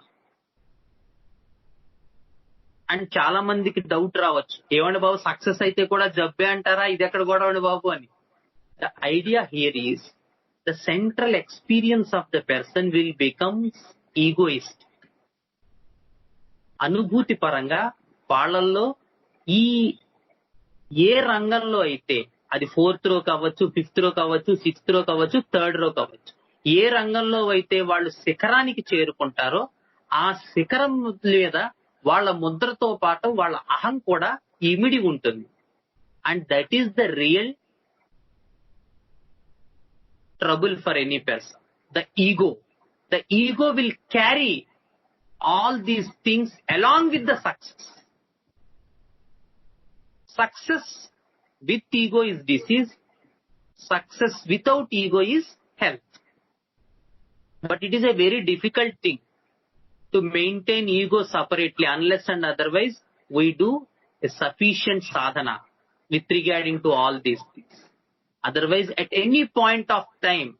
And చాలా మందికి డౌట్ రావచ్చు, ఏమండి బాబు సక్సెస్ అయితే కూడా జబ్బే అంటారా, ఇది ఎక్కడ కూడా అండి బాబు అని. The idea here is the central experience of the person will becomes egoist. అనుభూతి పరంగా వాళ్ళల్లో ఏ రంగంలో అయితే, అది 4th రో కావచ్చు, 5th రో కావచ్చు, 6th రో కావచ్చు, 3rd రో కావచ్చు, ఏ రంగంలో అయితే వాళ్ళు శిఖరానికి చేరుకుంటారో ఆ శిఖరం మీద వాళ్ళ ముద్రతో పాటు వాళ్ళ అహం కూడా ఇమిడి ఉంటుంది. And that is the real trouble for any person, the ego. The ego will carry all these things along with the success. Success with ego is disease, success without ego is health. But it is a very difficult thing to maintain ego separately, unless and otherwise we do a sufficient sadhana with regarding to all these things. Otherwise, at any point of time,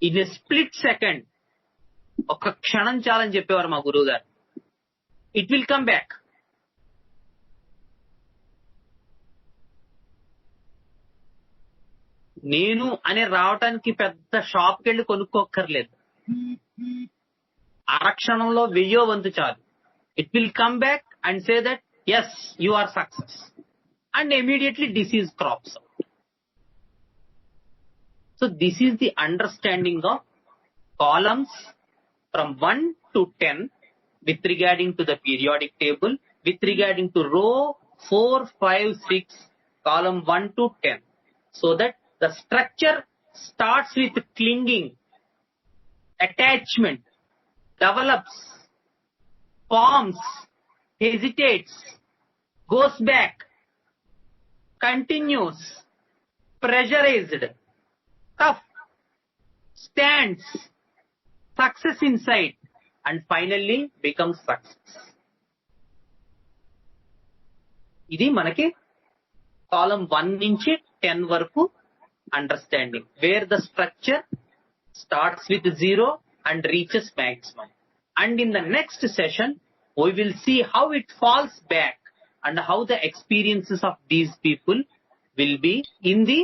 in a split second, ఒక క్షణం చాలని చెప్పేవారు మా గురువు గారు, it will come back. నేను అనే రావటానికి పెద్ద షాప్కి వెళ్ళి కొనుక్కోక్కర్లేదు, అరక్షణంలో 1000వ వంతు చాలు. It will come back and say that yes you are success, and immediately disease crops out. So this is the understanding of columns from 1 to 10 with regarding to the periodic table, with regarding to row 4, 5, 6, column 1 to 10, so that the structure starts with clinging, attachment, develops, forms, hesitates, goes back, continues, pressurized, tough, stands, success inside, and finally becomes success. ఇది మనకి కాలం 1 నుంచి 10 వరకు understanding, wear the structure starts with 0 and reaches maximum. And in the next session we will see how it falls back and how the experiences of these people will be in the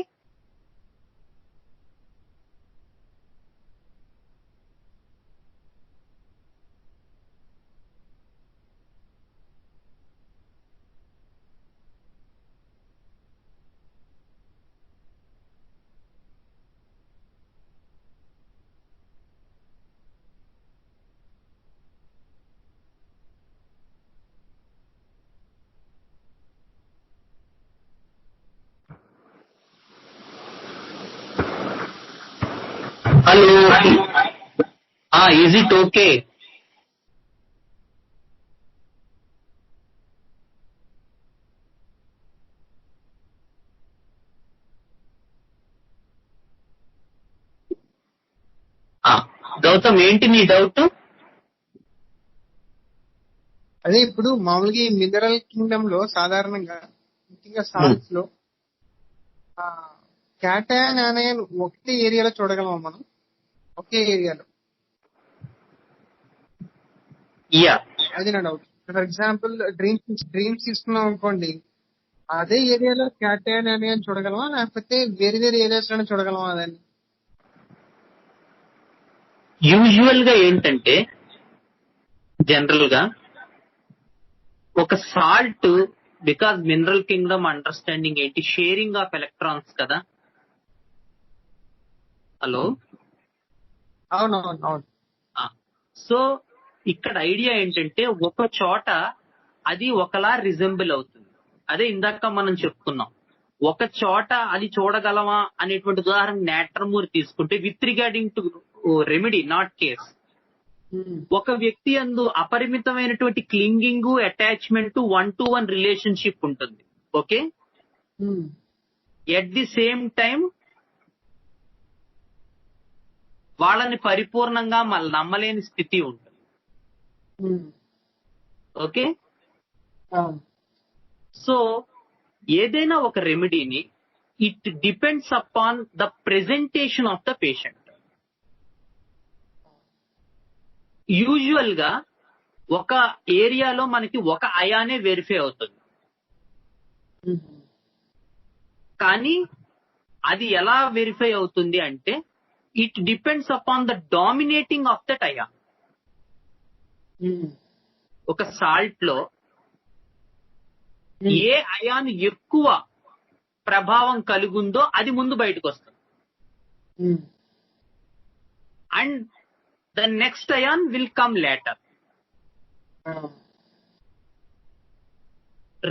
hello. Is it okay? Gautam, ఏంటి నీ doubt? అదే ఇప్పుడు మామూలుగా ఈ mineral Kingdom లో సాధారణంగా ముఖ్యంగా salts లో క్యాటయాన్ అయాన్ ఒకటే ఏరియాలో చూడగలమా మనం? ఒకే ఏరియాలో? అది నా డౌట్. ఫర్ ఎగ్జాంపుల్ డ్రీమ్స్ తీసుకున్నాం అనుకోండి, అదే ఏరియాలో క్యాటయాన్ అయాన్ చూడగలమా, లేకపోతే వేరే వేరే ఏరియాస్ లోనే చూడగలమా? అదని యూజువల్ గా ఏంటంటే, జనరల్ గా ఒక salt, because mineral Kingdom understanding ఏంటి, షేరింగ్ ఆఫ్ ఎలక్ట్రాన్స్ కదా. హలో, అవునవును. సో ఇక్కడ ఐడియా ఏంటంటే, ఒక చోట అది ఒకలా రిజెంబుల్ అవుతుంది. అదే ఇందాక మనం చెప్పుకున్నాం, ఒక చోట అది చూడగలమా అనేటువంటి ఉదాహరణ నేట్రమూర్ తీసుకుంటే, with regarding to remedy nat case, ఒక వ్యక్తి అందు అపరిమితమైనటువంటి క్లింగింగ్, అటాచ్మెంట్, 1-to-1 రిలేషన్షిప్ ఉంటుంది. Okay, at the same time వాళ్ళని పరిపూర్ణంగా నమ్మలేని స్థితి ఉంటుంది. ఓకే, సో ఏదైనా ఒక రెమెడీని, it depends upon the presentation of the patient. Usual గా ఒక ఏరియాలో మనకి ఒక అయానే వెరిఫై అవుతుంది, కానీ అది ఎలా వెరిఫై అవుతుంది అంటే, it depends upon the dominating of that ion. ఒక సాల్ట్ లో ఏ అయాన్ ఎక్కువ ప్రభావం కలుగుందో అది ముందు బయటకు వస్తుంది, and the next ion will come later.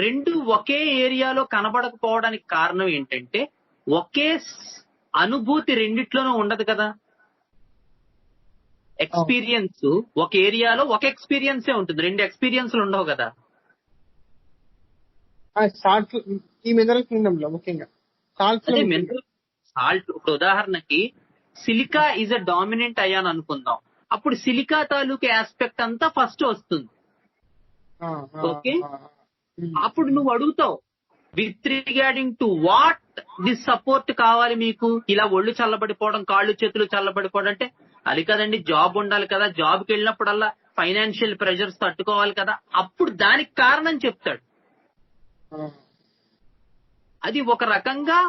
రెండు ఒకే ఏరియాలో కనబడకపోవడానికి కారణం ఏంటంటే, ఒకే అనుభూతి రెండిట్లోనూ ఉండదు కదా. ఎక్స్పీరియన్స్ ఒక ఏరియాలో ఒక ఎక్స్పీరియన్సే ఉంటుంది, 2 ఎక్స్పీరియన్స్లు ఉండవు కదా. సాల్ట్, ఈ మినరల్ కింగ్డమ్ లో ముఖ్యంగా సాల్ట్ అదే మినరల్ సాల్ట్. ఇప్పుడు ఉదాహరణకి silica is a dominant ion అనుకుందాం. అప్పుడు సిలికా తాలూకు ఆస్పెక్ట్ అంతా ఫస్ట్ వస్తుంది. ఓకే, అప్పుడు నువ్వు అడుగుతావు with regarding to what this support కావాలి మీకు, ఇలా ఒళ్ళు చల్లబడిపోవడం, కాళ్ళు చేతులు చల్లబడిపోవడం అంటే అది కదండి, జాబ్ ఉండాలి కదా, జాబ్కి వెళ్ళినప్పుడల్లా ఫైనాన్షియల్ ప్రెషర్స్ తట్టుకోవాలి కదా, అప్పుడు దానికి కారణం చెప్తాడు. అది ఒక రకంగా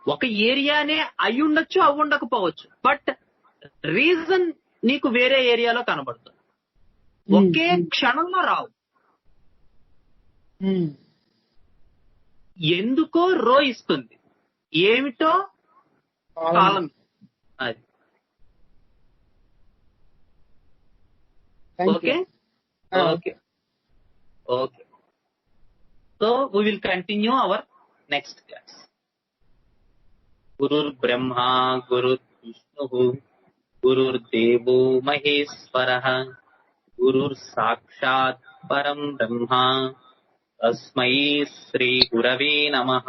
ఒక ఏరియానే అయి ఉండొచ్చు, అవి ఉండకపోవచ్చు, బట్ రీజన్ నీకు వేరే ఏరియాలో కనబడుతుంది. ఒకే క్షణంలో రావు. ఎందుకో రో ఇస్తుంది, ఏమిటో కాలం. అది okay okay okay. So we will continue our next class. గురుర్ బ్రహ్మ గురుర్ విష్ణు గురుర్దేవో మహేశ్వరః గురుర్ సాక్షాత్ పరం బ్రహ్మ తస్మై శ్రీ గురవే నమః.